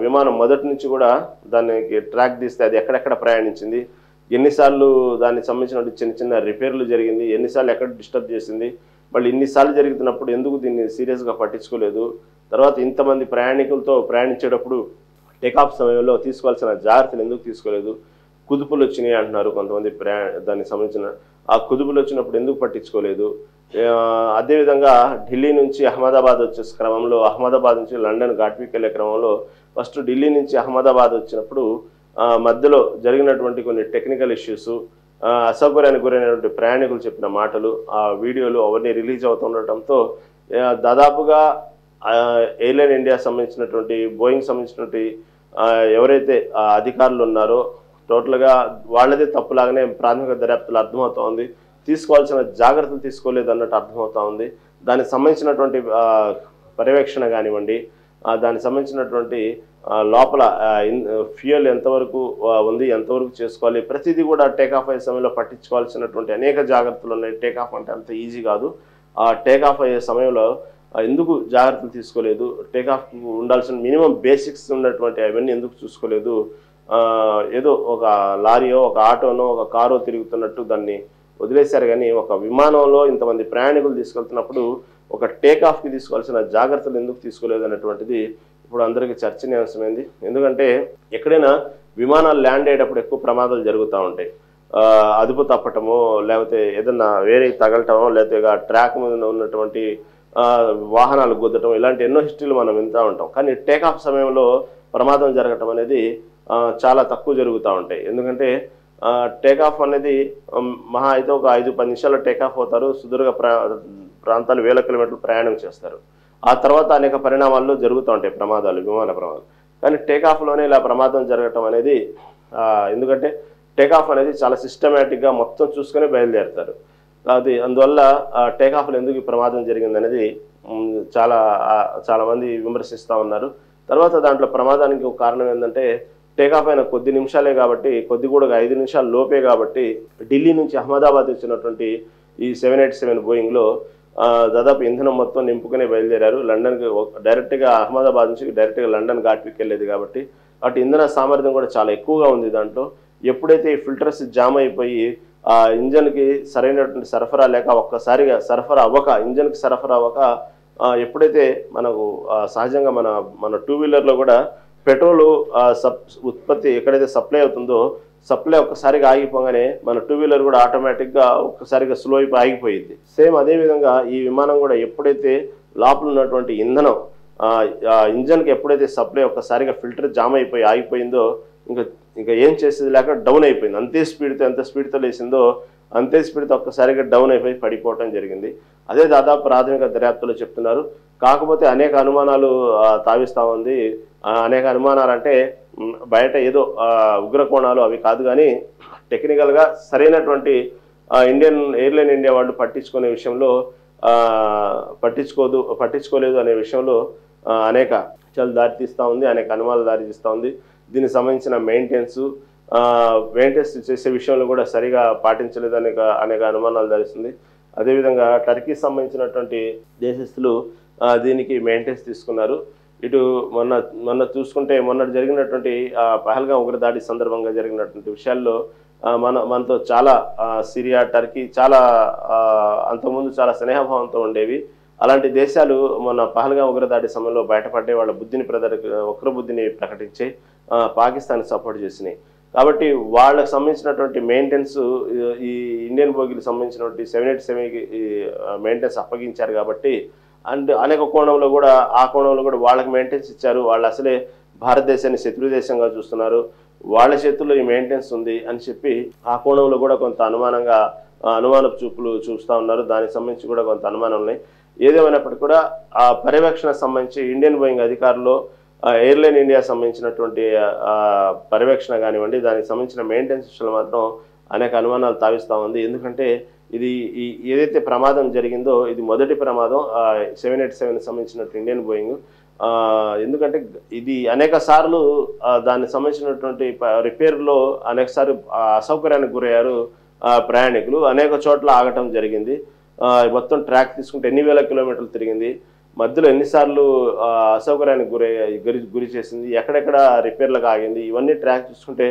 Speaker 1: విమానం మొదటి నుంచి కూడా దానికి ట్రాక్ తీస్తే అది ఎక్కడెక్కడ ప్రయాణించింది, ఎన్నిసార్లు దానికి సంబంధించినటువంటి చిన్న చిన్న రిపేర్లు జరిగింది, ఎన్నిసార్లు ఎక్కడ డిస్టర్బ్ చేసింది, మళ్ళీ ఇన్నిసార్లు జరుగుతున్నప్పుడు ఎందుకు దీన్ని సీరియస్గా పట్టించుకోలేదు, తర్వాత ఇంతమంది ప్రయాణికులతో ప్రయాణించేటప్పుడు టేకాఫ్ సమయంలో తీసుకోవాల్సిన జాగ్రత్తలు ఎందుకు తీసుకోలేదు, కుదుపులు వచ్చినాయి అంటున్నారు కొంతమంది దానికి సంబంధించిన ఆ కుదుపులు వచ్చినప్పుడు ఎందుకు పట్టించుకోలేదు. అదేవిధంగా ఢిల్లీ నుంచి అహ్మదాబాద్ వచ్చే క్రమంలో, అహ్మదాబాద్ నుంచి లండన్ ఘాట్విక్ వెళ్ళే క్రమంలో ఫస్ట్ ఢిల్లీ నుంచి అహ్మదాబాద్ వచ్చినప్పుడు మధ్యలో జరిగినటువంటి కొన్ని టెక్నికల్ ఇష్యూస్, అసౌకర్యానికి గురైనటువంటి ప్రయాణికులు చెప్పిన మాటలు, ఆ వీడియోలు అవన్నీ రిలీజ్ అవుతుండటంతో దాదాపుగా ఎయిర్లైన్ ఇండియా సంబంధించినటువంటి బోయింగ్ సంబంధించినటువంటి ఎవరైతే అధికారులు ఉన్నారో టోటల్గా వాళ్ళదే తప్పులాగానే ప్రాథమిక దర్యాప్తులు అర్థమవుతా ఉంది. తీసుకోవాల్సిన జాగ్రత్తలు తీసుకోలేదు అన్నట్టు అర్థమవుతా ఉంది. దానికి సంబంధించినటువంటి పర్యవేక్షణ కానివ్వండి, దానికి సంబంధించినటువంటి లోపల ఫ్యూయల్ ఎంతవరకు ఉంది, ఎంతవరకు చేసుకోవాలి, ప్రతిదీ కూడా టేకాఫ్ అయ్యే సమయంలో పట్టించుకోవాల్సినటువంటి అనేక జాగ్రత్తలు ఉన్నాయి. టేకాఫ్ అంటే అంత ఈజీ కాదు. ఆ టేకాఫ్ అయ్యే సమయంలో ఎందుకు జాగ్రత్తలు తీసుకోలేదు, టేకాఫ్ ఉండాల్సిన మినిమం బేసిక్స్ ఉన్నటువంటి అవన్నీ ఎందుకు చూసుకోలేదు, ఏదో ఒక లారీయో ఒక ఆటోనో ఒక కారో తిరుగుతున్నట్టు దాన్ని వదిలేశారు. కానీ ఒక విమానంలో ఇంతమంది ప్రయాణికులు తీసుకెళ్తున్నప్పుడు ఒక టేకాఫ్కి తీసుకోవాల్సిన జాగ్రత్తలు ఎందుకు తీసుకోలేదు అనేటువంటిది ఇప్పుడు అందరికీ చర్చనీయాంశమైంది. ఎందుకంటే ఎక్కడైనా విమానాలు ల్యాండ్ అయ్యేటప్పుడు ఎక్కువ ప్రమాదాలు జరుగుతూ ఉంటాయి. అదుపు తప్పటమో, లేకపోతే ఏదన్నా వేరే తగలటమో, లేకపోతే ట్రాక్ మీద ఉన్నటువంటి వాహనాలు గుద్దటం, ఇలాంటి ఎన్నో హిస్టరీలు మనం వింటూ ఉంటాం. కానీ టేకాఫ్ సమయంలో ప్రమాదం జరగటం అనేది చాలా తక్కువ జరుగుతూ ఉంటాయి. ఎందుకంటే టేకాఫ్ అనేది మహా అయితే ఒక 5-10 నిమిషాల్లో టేకాఫ్ అవుతారు, సుదీర్ఘ ప్రాంతాలు వేల కిలోమీటర్లు ప్రయాణం చేస్తారు. ఆ తర్వాత అనేక పరిణామాల్లో జరుగుతూ ఉంటాయి ప్రమాదాలు, విమాన ప్రమాదాలు. కానీ టేకాఫ్లోనే ఇలా ప్రమాదం జరగటం అనేది ఎందుకంటే టేకాఫ్ అనేది చాలా సిస్టమేటిక్గా మొత్తం చూసుకొని బయలుదేరుతారు. అది అందువల్ల టేకాఫ్లో ఎందుకు ప్రమాదం జరిగిందనేది చాలామంది విమర్శిస్తూ ఉన్నారు. తర్వాత దాంట్లో ప్రమాదానికి ఒక కారణం ఏంటంటే టేకాఫ్ అయిన కొద్ది నిమిషాలే కాబట్టి, కొద్ది కూడా 5 నిమిషాల లోపే కాబట్టి ఢిల్లీ నుంచి అహ్మదాబాద్ వచ్చినటువంటి ఈ 787 బోయింగ్లో దాదాపు ఇంధనం మొత్తం నింపుకునే బయలుదేరారు. లండన్కి డైరెక్ట్గా అహ్మదాబాద్ నుంచి డైరెక్ట్గా లండన్ ఘాట్విక్ వెళ్ళేది కాబట్టి అటు ఇంధన సామర్థ్యం కూడా చాలా ఎక్కువగా ఉంది దాంట్లో. ఎప్పుడైతే ఈ ఫిల్టర్స్ జామ్ అయిపోయి ఆ ఇంజన్కి సరైనటువంటి సరఫరా లేక ఒక్కసారిగా సరఫరా అవ్వక ఇంజన్కి సరఫరా అవ్వక ఎప్పుడైతే మనకు సహజంగా మన 2 వీలర్లో కూడా పెట్రోలు ఉత్పత్తి ఎక్కడైతే సప్లై అవుతుందో సప్లై ఒక్కసారిగా ఆగిపోగానే మన 2 వీలర్ కూడా ఆటోమేటిక్గా ఒక్కసారిగా స్లో అయిపోయి ఆగిపోయింది. సేమ్ అదేవిధంగా ఈ విమానం కూడా ఎప్పుడైతే లోపల ఉన్నటువంటి ఇంధనం ఇంజన్కి ఎప్పుడైతే సప్లై ఒక్కసారిగా ఫిల్టర్ జామ్ అయిపోయి ఆగిపోయిందో ఇంకా ఏం చేసేది లేక డౌన్ అయిపోయింది. ఎంత స్పీడ్తో లేచిందో అంతే స్పీడ్తో ఒక్కసారిగా డౌన్ అయిపోయి పడిపోవటం జరిగింది. అదే దాదాపు ప్రాథమిక దర్యాప్తులో చెప్తున్నారు. కాకపోతే అనేక అనుమానాలు తావిస్తూ ఉంది. అనేక అనుమానాలు అంటే బయట ఏదో ఉగ్రకోణాలు అవి కాదు, కానీ టెక్నికల్గా సరైనటువంటి ఇండియన్ ఎయిర్లైన్ ఇండియా వాళ్ళు పట్టించుకునే విషయంలో పట్టించుకోలేదు అనే విషయంలో అనేక చలు దారితీస్తూ ఉంది, అనేక అనుమానాలు దారితీస్తూ ఉంది. దీనికి సంబంధించిన మెయింటెనెన్స్ చేసే విషయంలో కూడా సరిగా పాటించలేదు అనేక అనుమానాలు ధరిస్తుంది. అదేవిధంగా టర్కీకి సంబంధించినటువంటి దేశస్తులు దీనికి మెయింటెనెన్స్ తీసుకున్నారు. ఇటు మొన్న చూసుకుంటే మొన్న జరిగినటువంటి పహల్గాం ఉగ్రదాడి సందర్భంగా జరిగినటువంటి విషయాల్లో మనతో చాలా సిరియా, టర్కీ చాలా అంతకుముందు చాలా స్నేహభావంతో ఉండేవి. అలాంటి దేశాలు మొన్న పహల్గాం ఉగ్రదాడి సమయంలో బయటపడ్డే వాళ్ళ వక్ర బుద్ధిని ప్రకటించి పాకిస్తాన్కి సపోర్ట్ చేసినాయి. కాబట్టి వాళ్ళకి సంబంధించినటువంటి మెయింటెనెన్స్ ఈ ఇండియన్ బోగికి సంబంధించినటువంటి 787కి మెయింటెనెన్స్ అప్పగించారు కాబట్టి అండ్ అనేక కోణంలో కూడా వాళ్ళకి మెయింటెనెన్స్ ఇచ్చారు. వాళ్ళు అసలే భారతదేశాన్ని శత్రు దేశంగా చూస్తున్నారు, వాళ్ళ చేతుల్లో ఈ మెయింటెనెన్స్ ఉంది అని చెప్పి ఆ కోణంలో కూడా కొంత అనుమానపు చూపులు చూస్తూ ఉన్నారు. దానికి సంబంధించి కూడా కొంత అనుమానం ఉన్నాయి. ఏదేమైనప్పటికీ కూడా ఆ పర్యవేక్షణ సంబంధించి ఇండియన్ బోయింగ్ అధికారులు ఎయిర్లైన్ ఇండియా సంబంధించినటువంటి పర్యవేక్షణ కానివ్వండి, దానికి సంబంధించిన మెయింటెనెన్స్ విషయంలో మాత్రం అనేక అనుమానాలు తావిస్తూ ఉంది. ఎందుకంటే ఇది ఏదైతే ప్రమాదం జరిగిందో ఇది మొదటి ప్రమాదం 787 సంబంధించినట్టు ఇండియన్ బోయింగ్. ఎందుకంటే ఇది అనేక సార్లు దానికి సంబంధించినటువంటి రిపేర్లో అనేక సార్లు అసౌకర్యానికి గురయ్యారు ప్రయాణికులు. అనేక చోట్ల ఆగటం జరిగింది. మొత్తం ట్రాక్ తీసుకుంటే ఎన్ని వేల కిలోమీటర్లు తిరిగింది, మధ్యలో ఎన్నిసార్లు అసౌకర్యానికి గురి చేసింది, ఎక్కడెక్కడ రిపేర్లకు ఆగింది, ఇవన్నీ ట్రాక్ చూసుకుంటే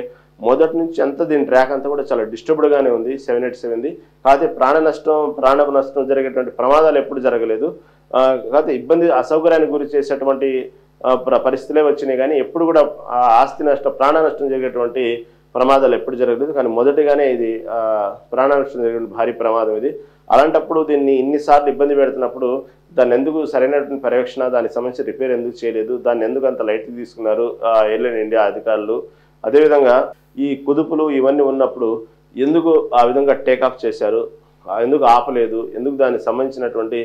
Speaker 1: మొదటి నుంచి దీని ట్రాక్ అంతా కూడా చాలా డిస్టర్బ్డ్గానే ఉంది 787ది. కాకపోతే ప్రాణ నష్టం జరిగేటువంటి ప్రమాదాలు ఎప్పుడు జరగలేదు. కాకపోతే అసౌకర్యానికి గురి చేసేటువంటి పరిస్థితులే వచ్చినాయి, కానీ ఎప్పుడు కూడా ఆస్తి నష్టం ప్రాణ నష్టం జరిగేటువంటి ప్రమాదాలు ఎప్పుడు జరగలేదు. కానీ మొదటిగానే ఇది ప్రాణ నష్టం జరిగే భారీ ప్రమాదం ఇది. అలాంటప్పుడు దీన్ని ఇన్నిసార్లు ఇబ్బంది పెడుతున్నప్పుడు దాన్ని ఎందుకు సరైనటువంటి పర్యవేక్షణ, దానికి సంబంధించి రిపేర్ ఎందుకు చేయలేదు, దాన్ని ఎందుకు అంత లైట్గా తీసుకున్నారు ఎయిర్లైన్ ఇండియా అధికారులు. అదేవిధంగా ఈ కుదుపులు ఇవన్నీ ఉన్నప్పుడు ఎందుకు ఆ విధంగా టేకాఫ్ చేశారు, ఎందుకు ఆపలేదు, ఎందుకు దానికి సంబంధించినటువంటి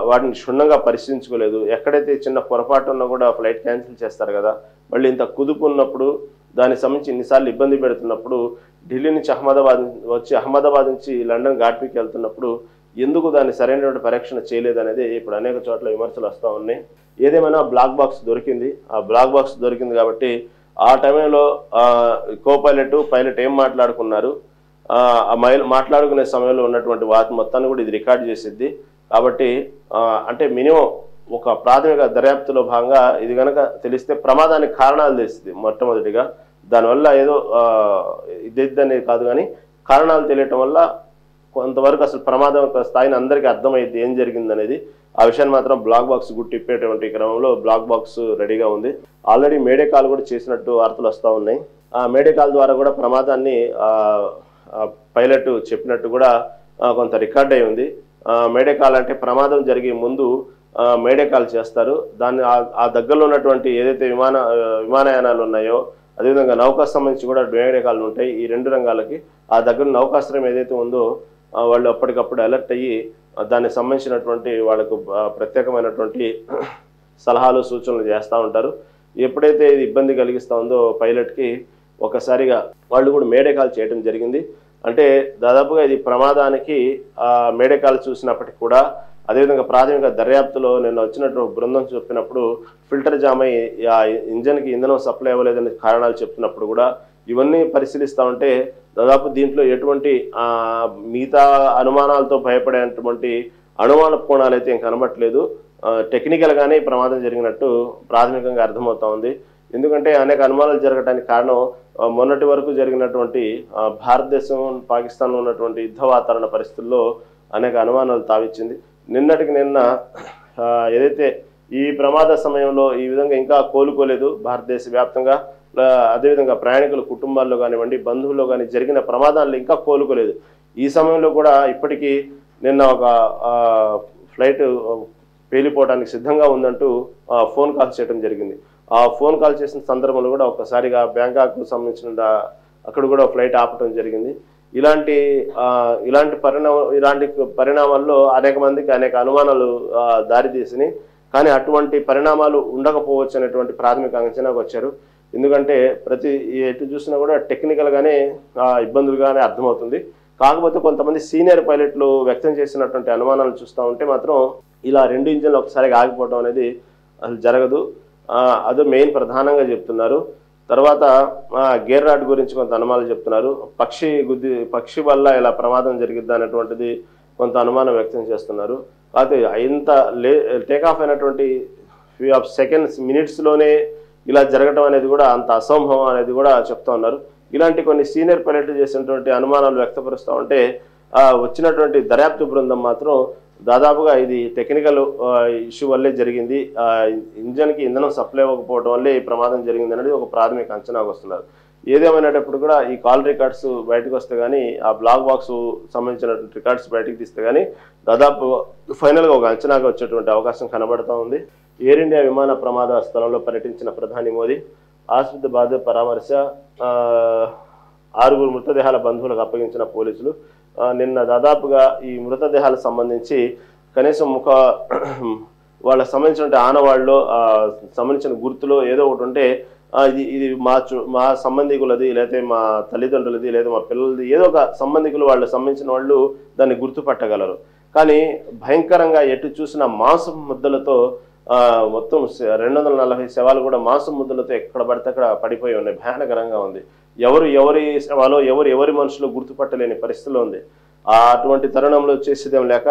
Speaker 1: వాటిని క్షుణ్ణంగా పరిశీలించుకోలేదు. ఎక్కడైతే చిన్న పొరపాటు ఉన్నా కూడా ఫ్లైట్ క్యాన్సిల్ చేస్తారు కదా, మళ్ళీ ఇంత కుదుపు ఉన్నప్పుడు దానికి సంబంధించి ఇన్నిసార్లు ఇబ్బంది పెడుతున్నప్పుడు ఢిల్లీ నుంచి అహ్మదాబాద్ నుంచి లండన్ ఘాట్విక్ వెళ్తున్నప్పుడు ఎందుకు దాన్ని సరైనటువంటి పరీక్షణ చేయలేదనేది ఇప్పుడు అనేక చోట్ల విమర్శలు వస్తూ ఉన్నాయి. ఏదేమైనా బ్లాక్ బాక్స్ దొరికింది. ఆ బ్లాక్ బాక్స్ దొరికింది కాబట్టి ఆ టైంలో పైలట్ ఏం మాట్లాడుకున్నారు, మాట్లాడుకునే సమయంలో ఉన్నటువంటి వాటి మొత్తాన్ని కూడా ఇది రికార్డ్ చేసిద్ది. కాబట్టి అంటే మినిమం ఒక ప్రాథమిక దర్యాప్తులో భాగంగా ఇది కనుక తెలిస్తే ప్రమాదానికి కారణాలు తెలిసింది మొట్టమొదటిగా. దానివల్ల ఏదో ఇదేదని కాదు, కానీ కారణాలు తెలియటం వల్ల కొంతవరకు అసలు ప్రమాదం యొక్క స్థాయిని అందరికీ అర్థమైంది ఏం జరిగింది అనేది. ఆ విషయాన్ని మాత్రం బ్లాక్ బాక్స్ గుర్తిప్పేటువంటి క్రమంలో బ్లాక్ బాక్స్ రెడీగా ఉంది. ఆల్రెడీ మేడే కాల్ కూడా చేసినట్టు వార్తలు వస్తూ ఉన్నాయి. ఆ మేడే కాల్ ద్వారా కూడా ప్రమాదాన్ని పైలట్ చెప్పినట్టు కూడా కొంత రికార్డ్ అయి ఉంది. మేడే కాల్ అంటే ప్రమాదం జరిగే ముందు మేడే కాల్ చేస్తారు. దాన్ని ఆ దగ్గరలో ఉన్నటువంటి ఏదైతే విమానయానాలు ఉన్నాయో, అదేవిధంగా నౌకాకు సంబంధించి కూడా మేడే కాళ్ళు ఉంటాయి. ఈ 2 రంగాలకి ఆ దగ్గర నౌకాశ్రయం ఏదైతే ఉందో వాళ్ళు అప్పటికప్పుడు అలర్ట్ అయ్యి దానికి సంబంధించినటువంటి వాళ్ళకు ప్రత్యేకమైనటువంటి సలహాలు సూచనలు చేస్తూ ఉంటారు. ఎప్పుడైతే ఇది ఇబ్బంది కలిగిస్తూ ఉందో పైలట్కి ఒకసారిగా వాళ్ళు కూడా మేడే కాల్ చేయడం జరిగింది. అంటే దాదాపుగా ఇది ప్రమాదానికి మేడే కాల్ చూసినప్పటికీ కూడా, అదేవిధంగా ప్రాథమిక దర్యాప్తులో నిన్న వచ్చినట్టు బృందం చెప్పినప్పుడు ఫిల్టర్ జామ్ అయ్యి ఆ ఇంజన్కి ఇంధనం సప్లై అవ్వలేదని కారణాలు చెప్తున్నప్పుడు కూడా ఇవన్నీ పరిశీలిస్తూ ఉంటే దాదాపు దీంట్లో ఎటువంటి మిగతా అనుమానాలతో భయపడేటువంటి అనుమాన కోణాలు అయితే ఏం కనబట్టలేదు. టెక్నికల్గానే ప్రమాదం జరిగినట్టు ప్రాథమికంగా అర్థమవుతా ఉంది. ఎందుకంటే అనేక అనుమానాలు జరగడానికి కారణం మొన్నటి వరకు జరిగినటువంటి భారతదేశం పాకిస్తాన్లో ఉన్నటువంటి యుద్ధ వాతావరణ పరిస్థితుల్లో అనేక అనుమానాలు తావిచ్చింది. నిన్నటికి నిన్న ఏదైతే ఈ ప్రమాద సమయంలో ఈ విధంగా ఇంకా కోలుకోలేదు భారతదేశ వ్యాప్తంగా, అదేవిధంగా ప్రయాణికుల కుటుంబాల్లో కానివ్వండి, బంధువుల్లో కానీ జరిగిన ప్రమాదాల్లో ఇంకా కోలుకోలేదు. ఈ సమయంలో కూడా ఇప్పటికీ నిన్న ఒక ఫ్లైట్ పేలిపోవడానికి సిద్ధంగా ఉందంటూ ఫోన్ కాల్ చేయడం జరిగింది. ఆ ఫోన్ కాల్ చేసిన సందర్భంలో కూడా ఒక్కసారిగా బ్యాంకాక్కు సంబంధించిన అక్కడ కూడా ఫ్లైట్ ఆపటం జరిగింది. ఇలాంటి పరిణామాల్లో అనేక మందికి అనేక అనుమానాలు దారితీసినాయి. కానీ అటువంటి పరిణామాలు ఉండకపోవచ్చు అనేటువంటి ప్రాథమిక అంచనాకు వచ్చారు. ఎందుకంటే ప్రతి ఎటు చూసినా కూడా టెక్నికల్గానే ఇబ్బందులుగానే అర్థమవుతుంది. కాకపోతే కొంతమంది సీనియర్ పైలట్లు వ్యక్తం చేసినటువంటి అనుమానాలు చూస్తూ ఉంటే మాత్రం ఇలా 2 ఇంజన్లు ఒకసారిగా ఆగిపోవడం అనేది అసలు జరగదు. అదే మెయిన్ ప్రధానంగా చెప్తున్నారు. తర్వాత గేర్ రాడ్ గురించి కొంత అనుమానాలు చెప్తున్నారు. పక్షి వల్ల ఇలా ప్రమాదం జరిగిద్దా అనేటువంటిది కొంత అనుమానం వ్యక్తం చేస్తున్నారు. కాకపోతే ఇంత టేకాఫ్ అయినటువంటి ఫ్యూ ఆఫ్ సెకండ్స్ మినిట్స్లోనే ఇలా జరగడం అనేది కూడా అంత అసంభవం అనేది కూడా చెప్తా ఉన్నారు. ఇలాంటి కొన్ని సీనియర్ పైలట్లు చేసినటువంటి అనుమానాలు వ్యక్తపరుస్తూ ఉంటే వచ్చినటువంటి దర్యాప్తు బృందం మాత్రం దాదాపుగా ఇది టెక్నికల్ ఇష్యూ వల్లే జరిగింది, ఇంజన్కి ఇంధనం సప్లై అవ్వకపోవడం వల్లే ఈ ప్రమాదం జరిగింది అనేది ఒక ప్రాథమిక అంచనాకు వస్తున్నారు. ఏదేమైనప్పుడు కూడా ఈ కాల్ రికార్డ్స్ బయటకు వస్తే కానీ, ఆ బ్లాక్ బాక్స్ సంబంధించినటువంటి రికార్డ్స్ బయటకు తీస్తే కానీ దాదాపు ఫైనల్గా ఒక అంచనాగా వచ్చేటువంటి అవకాశం కనబడుతూ ఉంది. ఎయిర్ ఇండియా విమాన ప్రమాద స్థలంలో పర్యటించిన ప్రధాని మోదీ ఆసుపత్రి బాధిత పరామర్శ, 6 మృతదేహాల బంధువులకు అప్పగించిన పోలీసులు. నిన్న దాదాపుగా ఈ మృతదేహాలకు సంబంధించి కనీసం వాళ్ళకి సంబంధించిన ఆనవాళ్ళు సంబంధించిన గుర్తులో ఏదో ఒకటి ఉంటే ఇది మా సంబంధికులది, లేకపోతే మా తల్లిదండ్రులది, లేదా మా పిల్లలది, ఏదో ఒక సంబంధికులు వాళ్ళకి సంబంధించిన వాళ్ళు దాన్ని గుర్తుపట్టగలరు. కానీ భయంకరంగా ఎటు చూసిన మాంసం ముద్దలతో మొత్తం 240 శవాలు కూడా మాంసం ముద్దలతో ఎక్కడ పడితే అక్కడ పడిపోయి ఉన్నాయి. భయానకరంగా ఉంది. ఎవరి శవాలో ఎవరి మనుషులు గుర్తుపట్టలేని పరిస్థితిలో ఉంది. అటువంటి తరుణంలో చేసేదేం లేక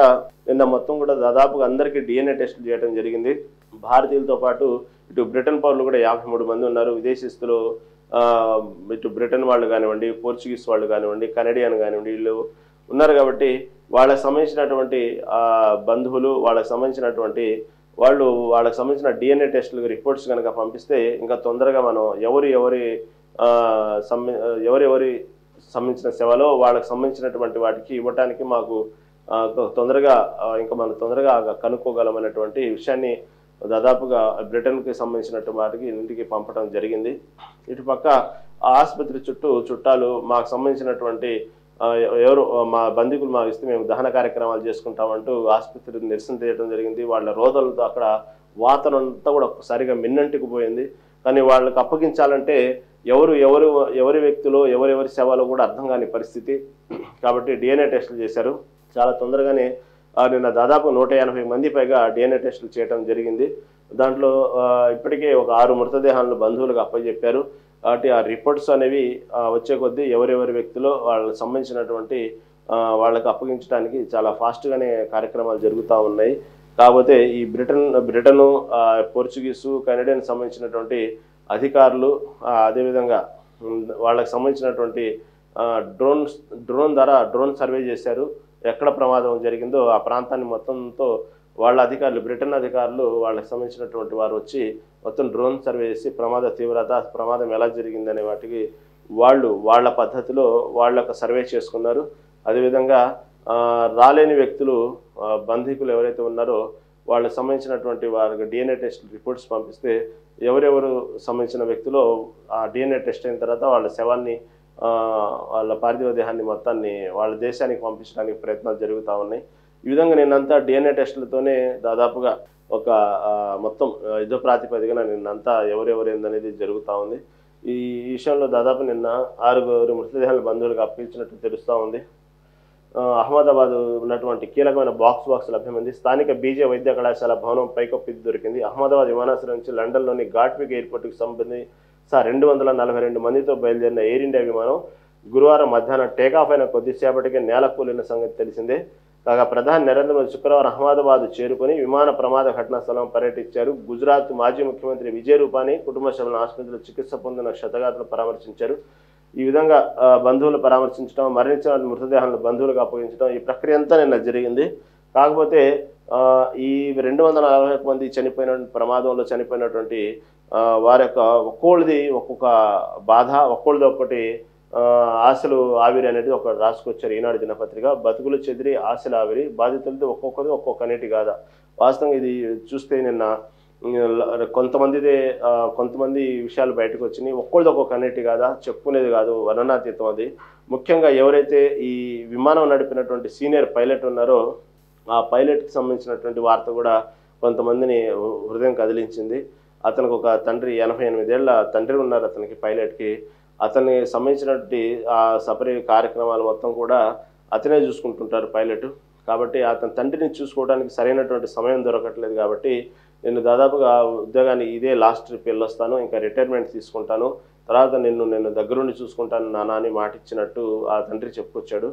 Speaker 1: నిన్న మొత్తం కూడా దాదాపుగా అందరికీ DNA టెస్టులు చేయడం జరిగింది. భారతీయులతో పాటు ఇటు బ్రిటన్ పౌరులు కూడా 53 మంది ఉన్నారు. విదేశీస్తులు ఇటు బ్రిటన్ వాళ్ళు కానివ్వండి, పోర్చుగీస్ వాళ్ళు కానివ్వండి, కెనడియన్ కానివ్వండి, వీళ్ళు ఉన్నారు. కాబట్టి వాళ్ళకి సంబంధించినటువంటి బంధువులు, వాళ్ళకి సంబంధించిన DNA టెస్టులకు రిపోర్ట్స్ కనుక పంపిస్తే ఇంకా తొందరగా మనం ఎవరి సంబంధించిన సేవలో వాళ్ళకి సంబంధించినటువంటి వాటికి ఇవ్వటానికి మాకు తొందరగా కనుక్కోగలమనేటువంటి విషయాన్ని దాదాపుగా బ్రిటన్కి సంబంధించినటువంటి వాటికి ఇంటికి పంపడం జరిగింది. ఇటుపక్క ఆసుపత్రి చుట్టాలు మాకు సంబంధించినటువంటి ఎవరు మా బంధువులు మాకు ఇస్తే మేము దహన కార్యక్రమాలు చేసుకుంటామంటూ ఆసుపత్రి నిరసన చేయడం జరిగింది. వాళ్ళ రోదలతో అక్కడ వాతావరణం అంతా కూడా ఒక్కసారిగా మిన్నంటికి పోయింది. కానీ వాళ్ళకి అప్పగించాలంటే ఎవరి వ్యక్తులు ఎవరి సేవలో కూడా అర్థం కాని పరిస్థితి. కాబట్టి DNA టెస్టులు చేశారు. చాలా తొందరగానే నిన్న దాదాపు 180 మంది పైగా DNA టెస్టులు చేయడం జరిగింది. దాంట్లో ఇప్పటికే ఒక 6 మృతదేహాలను బంధువులకు అప్పచెప్పారు. కాబట్టి ఆ రిపోర్ట్స్ అనేవి వచ్చే కొద్దీ ఎవరి వ్యక్తులు వాళ్ళకి సంబంధించినటువంటి వాళ్ళకి అప్పగించడానికి చాలా ఫాస్ట్గానే కార్యక్రమాలు జరుగుతూ ఉన్నాయి. కాకపోతే ఈ బ్రిటను, పోర్చుగీసు, కెనడియన్ సంబంధించినటువంటి అధికారులు, అదేవిధంగా వాళ్ళకి సంబంధించినటువంటి డ్రోన్ సర్వే చేశారు. ఎక్కడ ప్రమాదం జరిగిందో ఆ ప్రాంతాన్ని మొత్తంతో వాళ్ళ అధికారులు, బ్రిటన్ అధికారులు వాళ్ళకి సంబంధించినటువంటి వారు వచ్చి మొత్తం డ్రోన్ సర్వే చేసి ప్రమాద తీవ్రత, ప్రమాదం ఎలా జరిగిందనే వాటికి వాళ్ళ పద్ధతిలో వాళ్ళొక సర్వే చేసుకున్నారు. అదేవిధంగా రాలేని వ్యక్తులు, బంధుకులు ఎవరైతే ఉన్నారో వాళ్ళకి సంబంధించినటువంటి వారికి DNA టెస్ట్ రిపోర్ట్స్ పంపిస్తే ఎవరెవరు సంబంధించిన వ్యక్తులు ఆ DNA టెస్ట్ అయిన తర్వాత వాళ్ళ శవాన్ని వాళ్ళ పార్థివ దేహాన్ని మొత్తాన్ని వాళ్ళ దేశానికి పంపించడానికి ప్రయత్నాలు జరుగుతూ ఉన్నాయి. ఈ విధంగా నిన్నంతా DNA టెస్టులతోనే దాదాపుగా ఒక మొత్తం యుద్ధ ప్రాతిపదికన నిన్నంతా ఎవరెవరు ఏందనేది జరుగుతూ ఉంది. ఈ విషయంలో దాదాపు నిన్న 6 మృతదేహాల బంధువులకు అప్పగించినట్టు తెలుస్తూ ఉంది. అహ్మదాబాద్ ఉన్నటువంటి కీలకమైన బాక్స్ లభ్యమైంది. స్థానిక బీజే వైద్య కళాశాల భవనం పైకప్పు దొరికింది. అహ్మదాబాద్ విమానాశ్రయం నుంచి లండన్లోని గాట్విక్ ఎయిర్పోర్టుకు సంబంధించి 242 మందితో బయలుదేరిన ఎయిర్ ఇండియా విమానం గురువారం మధ్యాహ్నం టేకాఫ్ అయిన కొద్దిసేపటికే నేల కూలిన సంగతి తెలిసిందే. కాగా ప్రధాని నరేంద్ర మోదీ శుక్రవారం అహ్మదాబాద్ చేరుకుని విమాన ప్రమాద ఘటనా స్థలం పర్యటించారు. గుజరాత్ మాజీ ముఖ్యమంత్రి విజయ్ రూపానీ కుటుంబ సభ్యులను ఆసుపత్రిలో చికిత్స పొందిన క్షతగాత్రులను పరామర్శించారు. ఈ విధంగా బంధువులు పరామర్శించడం, మరణించిన మృతదేహాలను బంధువులకు అప్పగించడం, ఈ ప్రక్రియ అంతా నిన్న జరిగింది. కాకపోతే ఈ 241 మంది చనిపోయిన ప్రమాదంలో చనిపోయినటువంటి వారి యొక్క ఒక్కోళ్ళది ఒక్కొక్క బాధ, ఒక్కోళ్ళది ఒక్కటి ఆశలు ఆవిరి అనేది ఒక రాసుకొచ్చారు ఈనాడు దినపత్రిక. బతుకులు చెదిరి ఆశల ఆవిరి, బాధితులది ఒక్కొక్కది ఒక్కొక్క నీటి గాథ. వాస్తవంగా ఇది చూస్తే నిన్న కొంతమంది విషయాలు బయటకు వచ్చినాయి. ఒక్కళ్ళది ఒక్కొక్క అన్నిటి కాదా, చెప్పుకునేది కాదు, వర్ణనాతీతం. అది ముఖ్యంగా ఎవరైతే ఈ విమానం నడిపినటువంటి సీనియర్ పైలట్ ఉన్నారో ఆ పైలట్కి సంబంధించినటువంటి వార్త కూడా కొంతమందిని హృదయం కదిలించింది. అతనికి ఒక తండ్రి, 88 ఏళ్ల తండ్రి ఉన్నారు అతనికి, పైలట్కి. అతనికి సంబంధించినటువంటి ఆ సపరీ కార్యక్రమాలు మొత్తం కూడా అతనే చూసుకుంటుంటారు పైలట్. కాబట్టి అతని తండ్రిని చూసుకోవడానికి సరైనటువంటి సమయం దొరకట్లేదు. కాబట్టి నేను దాదాపుగా ఉద్యోగాన్ని ఇదే లాస్ట్ ట్రిప్ వెళ్ళొస్తాను, ఇంకా రిటైర్మెంట్ తీసుకుంటాను, తర్వాత నేను దగ్గరుండి చూసుకుంటాను నాన్న అని మాటిచ్చినట్టు ఆ తండ్రి చెప్పుకొచ్చాడు.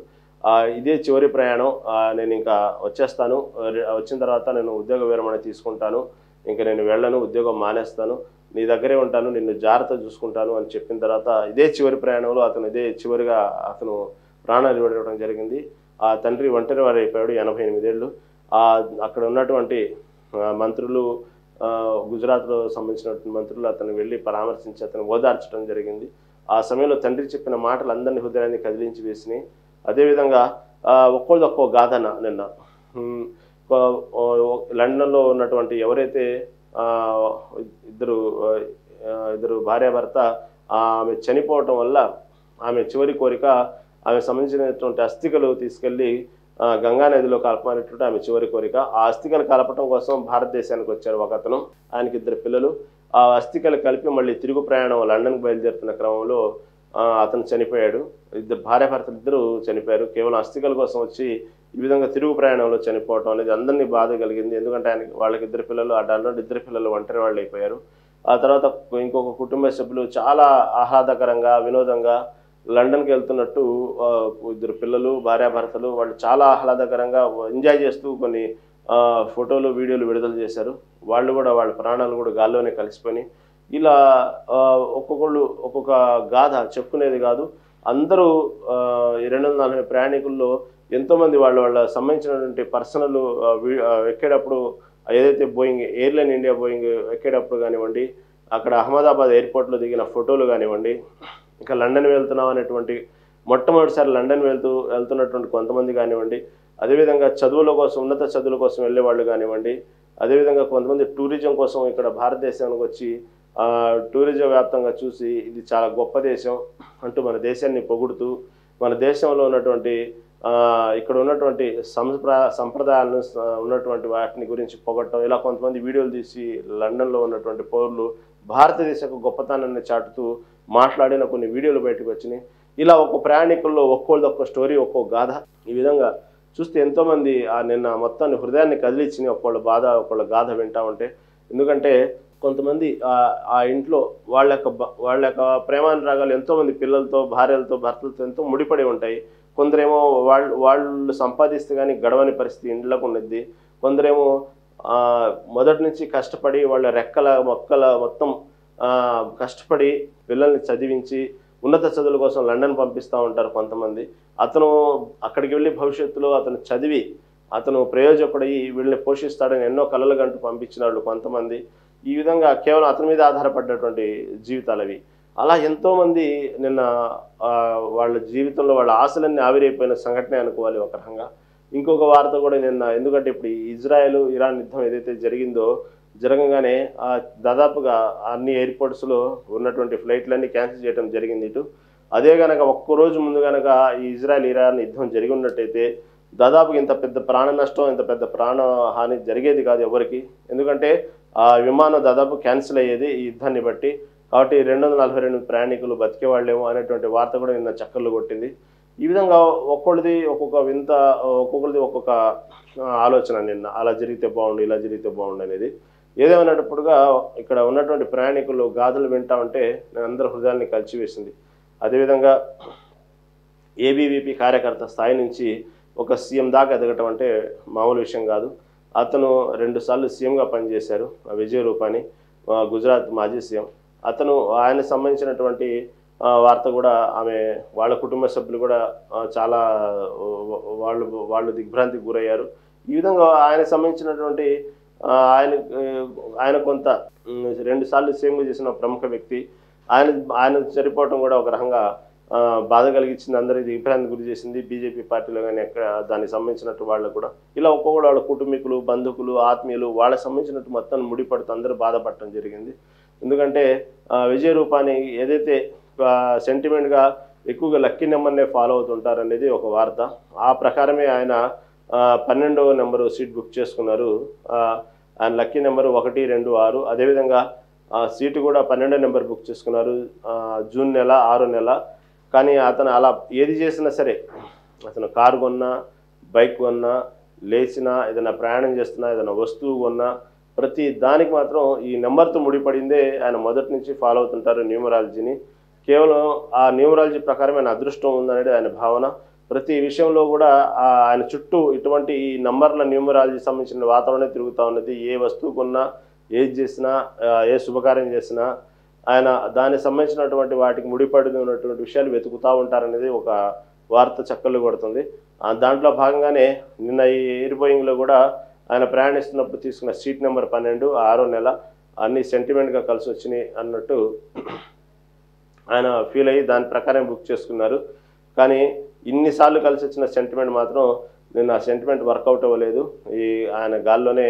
Speaker 1: ఇదే చివరి ప్రయాణం, నేను ఇంకా వచ్చేస్తాను, వచ్చిన తర్వాత నేను ఉద్యోగ విరమణ తీసుకుంటాను, ఇంకా నేను వెళ్ళను, ఉద్యోగం మానేస్తాను, నీ దగ్గరే ఉంటాను, నిన్ను జాగ్రత్త చూసుకుంటాను అని చెప్పిన తర్వాత ఇదే చివరి ప్రయాణంలో ఇదే చివరిగా అతను ప్రాణాలు విడవడం జరిగింది. ఆ తండ్రి ఒంటరి వారు అయిపోయాడు, 88 ఏళ్ళు. అక్కడ ఉన్నటువంటి మంత్రులు, గుజరాత్లో సంబంధించినటువంటి మంత్రులు అతను వెళ్ళి పరామర్శించి అతను ఓదార్చడం జరిగింది. ఆ సమయంలో తండ్రి చెప్పిన మాటలు అందరినీ హృదయాన్ని కదిలించి వేసినాయి. అదేవిధంగా ఒక్కోది ఒక్కో గాథ నిన్న లండన్లో ఉన్నటువంటి ఎవరైతే ఇద్దరు భార్యాభర్త ఆమె చనిపోవటం వల్ల ఆమె చివరి కోరిక ఆమె సంబంధించినటువంటి అస్థికలు తీసుకెళ్ళి గంగా నదిలో కలపమనేటువంటి ఆమె చివరి కోరిక. ఆ అస్థికలు కలపటం కోసం భారతదేశానికి వచ్చారు ఒక అతను, ఆయనకి 2 పిల్లలు. ఆ అస్థికలు కలిపి మళ్ళీ తిరుగు ప్రయాణం లండన్కి బయలుదేరుతున్న క్రమంలో అతను చనిపోయాడు. భార్యాభర్తలు ఇద్దరు చనిపోయారు. కేవలం అస్థికల కోసం వచ్చి ఈ విధంగా తిరుగు ప్రయాణంలో చనిపోవటం అనేది అందరినీ బాధ కలిగింది. ఎందుకంటే వాళ్ళకి 2 పిల్లలు, ఆ 2 పిల్లలు ఒంటరి వాళ్ళు అయిపోయారు. ఆ తర్వాత ఇంకొక కుటుంబ సభ్యులు చాలా ఆహ్లాదకరంగా వినోదంగా లండన్కి వెళ్తున్నట్టు 2 పిల్లలు, భార్యాభర్తలు వాళ్ళు చాలా ఆహ్లాదకరంగా ఎంజాయ్ చేస్తూ కొన్ని ఫోటోలు, వీడియోలు విడుదల చేశారు. వాళ్ళు కూడా వాళ్ళ ప్రాణాలు కూడా గాల్లోనే కలిసిపోయి ఇలా ఒక్కొక్కళ్ళు ఒక్కొక్క గాథ చెప్పుకునేది కాదు. అందరూ 240 ప్రయాణికుల్లో ఎంతోమంది వాళ్ళ సంబంధించినటువంటి పర్సనల్ ఎక్కేటప్పుడు ఏదైతే ఎయిర్లైన్ ఇండియా బోయింగ్ ఎక్కేటప్పుడు కానివ్వండి, అక్కడ అహ్మదాబాద్ ఎయిర్పోర్ట్లో దిగిన ఫోటోలు కానివ్వండి, ఇంకా లండన్ వెళ్తున్నాం అనేటువంటి మొట్టమొదటిసారి లండన్ వెళ్తున్నటువంటి కొంతమంది కానివ్వండి, అదేవిధంగా ఉన్నత చదువుల కోసం వెళ్ళేవాళ్ళు కానివ్వండి, అదేవిధంగా కొంతమంది టూరిజం కోసం ఇక్కడ భారతదేశానికి వచ్చి టూరిజం వ్యాప్తంగా చూసి ఇది చాలా గొప్ప దేశం అంటూ మన దేశాన్ని పొగుడుతూ మన దేశంలో ఉన్నటువంటి ఇక్కడ ఉన్నటువంటి సంప్రదాయాలను ఉన్నటువంటి వాటిని గురించి పొగట్టడం, ఇలా కొంతమంది వీడియోలు తీసి లండన్లో ఉన్నటువంటి పౌరులు భారతదేశపు గొప్పతనాన్ని చాటుతూ మాట్లాడిన కొన్ని వీడియోలు బయటకు వచ్చినాయి. ఇలా ఒక్కో ప్రయాణికుల్లో ఒక్కోళ్ళది ఒక్కో స్టోరీ, ఒక్కో గాథ. ఈ విధంగా చూస్తే ఎంతోమంది నిన్న మొత్తాన్ని హృదయాన్ని కదిలిచ్చిన ఒక్కోళ్ళ బాధ, ఒక్కోళ్ళ గాథ వింటా ఉంటే. ఎందుకంటే కొంతమంది ఆ ఇంట్లో వాళ్ళ యొక్క ప్రేమానురాగాలు ఎంతోమంది పిల్లలతో, భార్యలతో, భర్తలతో ఎంతో ముడిపడి ఉంటాయి. కొందరేమో వాళ్ళు సంపాదిస్తే కానీ గడవని పరిస్థితి ఇండ్లకు ఉన్నది. కొందరేమో మొదటి నుంచి కష్టపడి వాళ్ళ రెక్కల మొక్కల మొత్తం కష్టపడి పిల్లల్ని చదివించి ఉన్నత చదువుల కోసం లండన్ పంపిస్తూ ఉంటారు కొంతమంది. అతను అక్కడికి వెళ్ళి భవిష్యత్తులో అతను చదివి అతను ప్రయోజకుడయి వీళ్ళని పోషిస్తాడని ఎన్నో కలలు గంటూ పంపించిన వాళ్ళు కొంతమంది. ఈ విధంగా కేవలం అతని మీద ఆధారపడ్డటువంటి జీవితాలు అవి. అలా ఎంతోమంది నిన్న వాళ్ళ జీవితంలో వాళ్ళ ఆశలన్నీ ఆవిరైపోయిన సంఘటన అనుకోవాలి ఒక రకంగా. ఇంకొక వార్త కూడా నిన్న, ఎందుకంటే ఇప్పుడు ఇజ్రాయెల్ ఇరాన్ యుద్ధం ఏదైతే జరిగిందో జరగగానే దాదాపుగా అన్ని ఎయిర్పోర్ట్స్లో ఉన్నటువంటి ఫ్లైట్లన్నీ క్యాన్సిల్ చేయడం జరిగింది ఇటు. అదే కనుక ఒక్కరోజు ముందు కనుక ఈ ఇజ్రాయెల్ ఇరాన్ యుద్ధం జరిగి ఉన్నట్టయితే దాదాపుగా ఇంత పెద్ద ప్రాణ నష్టం, ఇంత పెద్ద ప్రాణ హాని జరిగేది కాదు ఎవరికి. ఎందుకంటే ఆ విమానం దాదాపు క్యాన్సిల్ అయ్యేది ఈ యుద్ధాన్ని బట్టి. కాబట్టి 242 ప్రయాణికులు బతికేవాళ్ళేమో అనేటువంటి వార్త కూడా నిన్న చక్కర్లు కొట్టింది. ఈ విధంగా ఒక్కొక్కరిది ఒక్కొక్క వింత, ఒక్కొక్కరిది ఒక్కొక్క ఆలోచన నిన్న, అలా జరిగితే బాగుండు, ఇలా జరిగితే బాగుండు అనేది. ఏదేమైనప్పుడుగా ఇక్కడ ఉన్నటువంటి ప్రయాణికులు గాథలు వింటా ఉంటే నేను అందరి హృదయాన్ని కలిచివేసింది. అదేవిధంగా ఏబీవీపీ కార్యకర్త స్థాయి నుంచి ఒక సీఎం దాకా ఎదగటం అంటే మామూలు విషయం కాదు. అతను 2 సార్లు సీఎంగా పనిచేశారు, విజయ్ రూపాని, గుజరాత్ మాజీ సీఎం. ఆయన సంబంధించినటువంటి వార్త కూడా వాళ్ళ కుటుంబ సభ్యులు కూడా చాలా వాళ్ళు దిగ్భ్రాంతికి గురయ్యారు. ఈ విధంగా ఆయనకు సంబంధించినటువంటి ఆయన కొంత 2 సార్లు సీఎంగా చేసిన ప్రముఖ వ్యక్తి, ఆయన చనిపోవటం కూడా ఒక రకంగా బాధ కలిగించింది, అందరికీ దిగ్భ్రాంతి గురి చేసింది. బీజేపీ పార్టీలో కానీ ఎక్కడ దానికి సంబంధించినట్టు వాళ్ళకు కూడా ఇలా ఒక్కొక్కరు వాళ్ళ కుటుంబీకులు, బంధువులు, ఆత్మీయులు వాళ్ళకి సంబంధించినట్టు మొత్తం ముడిపడుతూ అందరూ బాధపడటం జరిగింది. ఎందుకంటే విజయ్ రూపాని ఏదైతే సెంటిమెంట్గా ఎక్కువగా లక్కీ నెంబర్నే ఫాలో అవుతుంటారు అనేది ఒక వార్త. ఆ ప్రకారమే ఆయన 12వ నెంబరు సీట్ బుక్ చేసుకున్నారు. ఆయన లక్కీ నెంబరు 126. అదేవిధంగా సీటు కూడా 12వ నెంబర్ బుక్ చేసుకున్నారు, జూన్ నెల 6వ నెల. కానీ అతను అలా ఏది చేసినా సరే, అతను కారు కొన్నా, బైక్ కొన్నా, లేచినా, ఏదైనా ప్రయాణం చేస్తున్నా, ఏదైనా వస్తువు కొన్నా, ప్రతి దానికి మాత్రం ఈ నెంబర్తో ముడిపడిందే ఆయన మొదటి నుంచి ఫాలో అవుతుంటారు న్యూమరాలజీని. కేవలం ఆ న్యూమరాలజీ ప్రకారం ఆయన అదృష్టం ఉందనేది ఆయన భావన. ప్రతి విషయంలో కూడా ఆయన చుట్టూ ఇటువంటి ఈ నంబర్ల న్యూమరాలజీ సంబంధించిన వాతావరణం తిరుగుతూ ఉన్నది. ఏ వస్తువు కొన్నా, ఏది చేసినా, ఏ శుభకార్యం చేసినా ఆయన దానికి సంబంధించినటువంటి వాటికి ముడిపడి ఉన్నటువంటి విషయాలు వెతుకుతూ ఉంటారనేది ఒక వార్త చక్కర్లు కొడుతుంది. దాంట్లో భాగంగానే నిన్న ఈ ఎయిర్ బోయింగ్లో కూడా ఆయన ప్రయాణిస్తున్నప్పుడు తీసుకున్న సీట్ నెంబర్ 12, 6వ నెల అన్ని సెంటిమెంట్గా కలిసి వచ్చినాయి అన్నట్టు ఆయన ఫీల్ అయ్యి దాని ప్రకారం బుక్ చేసుకున్నారు. కానీ ఇన్నిసార్లు కలిసి వచ్చిన సెంటిమెంట్ మాత్రం నిన్న ఆ సెంటిమెంట్ వర్కౌట్ అవ్వలేదు. ఆయన గాల్లోనే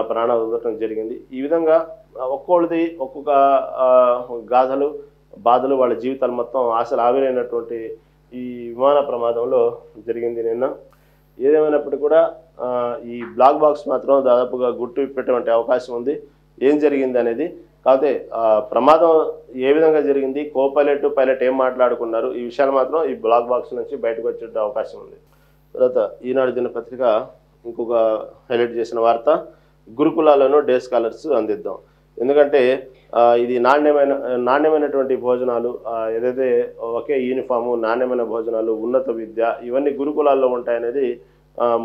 Speaker 1: ప్రాణాలు వదలటం జరిగింది. ఈ విధంగా ఒక్కొక్కరిది ఒక్కొక్క గాథలు, బాధలు, వాళ్ళ జీవితాలు మొత్తం ఆశలు ఆవిరైనటువంటి ఈ విమాన ప్రమాదంలో జరిగింది నిన్న. ఏదేమైనప్పటికీ కూడా ఈ బ్లాక్ బాక్స్ మాత్రం దాదాపుగా గుట్టు విప్పేటువంటి అవకాశం ఉంది ఏం జరిగింది అనేది. కాకపోతే ప్రమాదం ఏ విధంగా జరిగింది, పైలట్ ఏం మాట్లాడుకున్నారు, ఈ విషయాలు మాత్రం ఈ బ్లాక్ బాక్స్ నుంచి బయటకు వచ్చే అవకాశం ఉంది. తర్వాత ఈనాడు దినపత్రిక ఇంకొక హైలైట్ చేసిన వార్త, గురుకులాలను డే స్కాలర్స్ అందిద్దాం. ఎందుకంటే ఇది నాణ్యమైనటువంటి భోజనాలు, ఏదైతే ఒకే యూనిఫాము, నాణ్యమైన భోజనాలు, ఉన్నత విద్య, ఇవన్నీ గురుకులాల్లో ఉంటాయనేది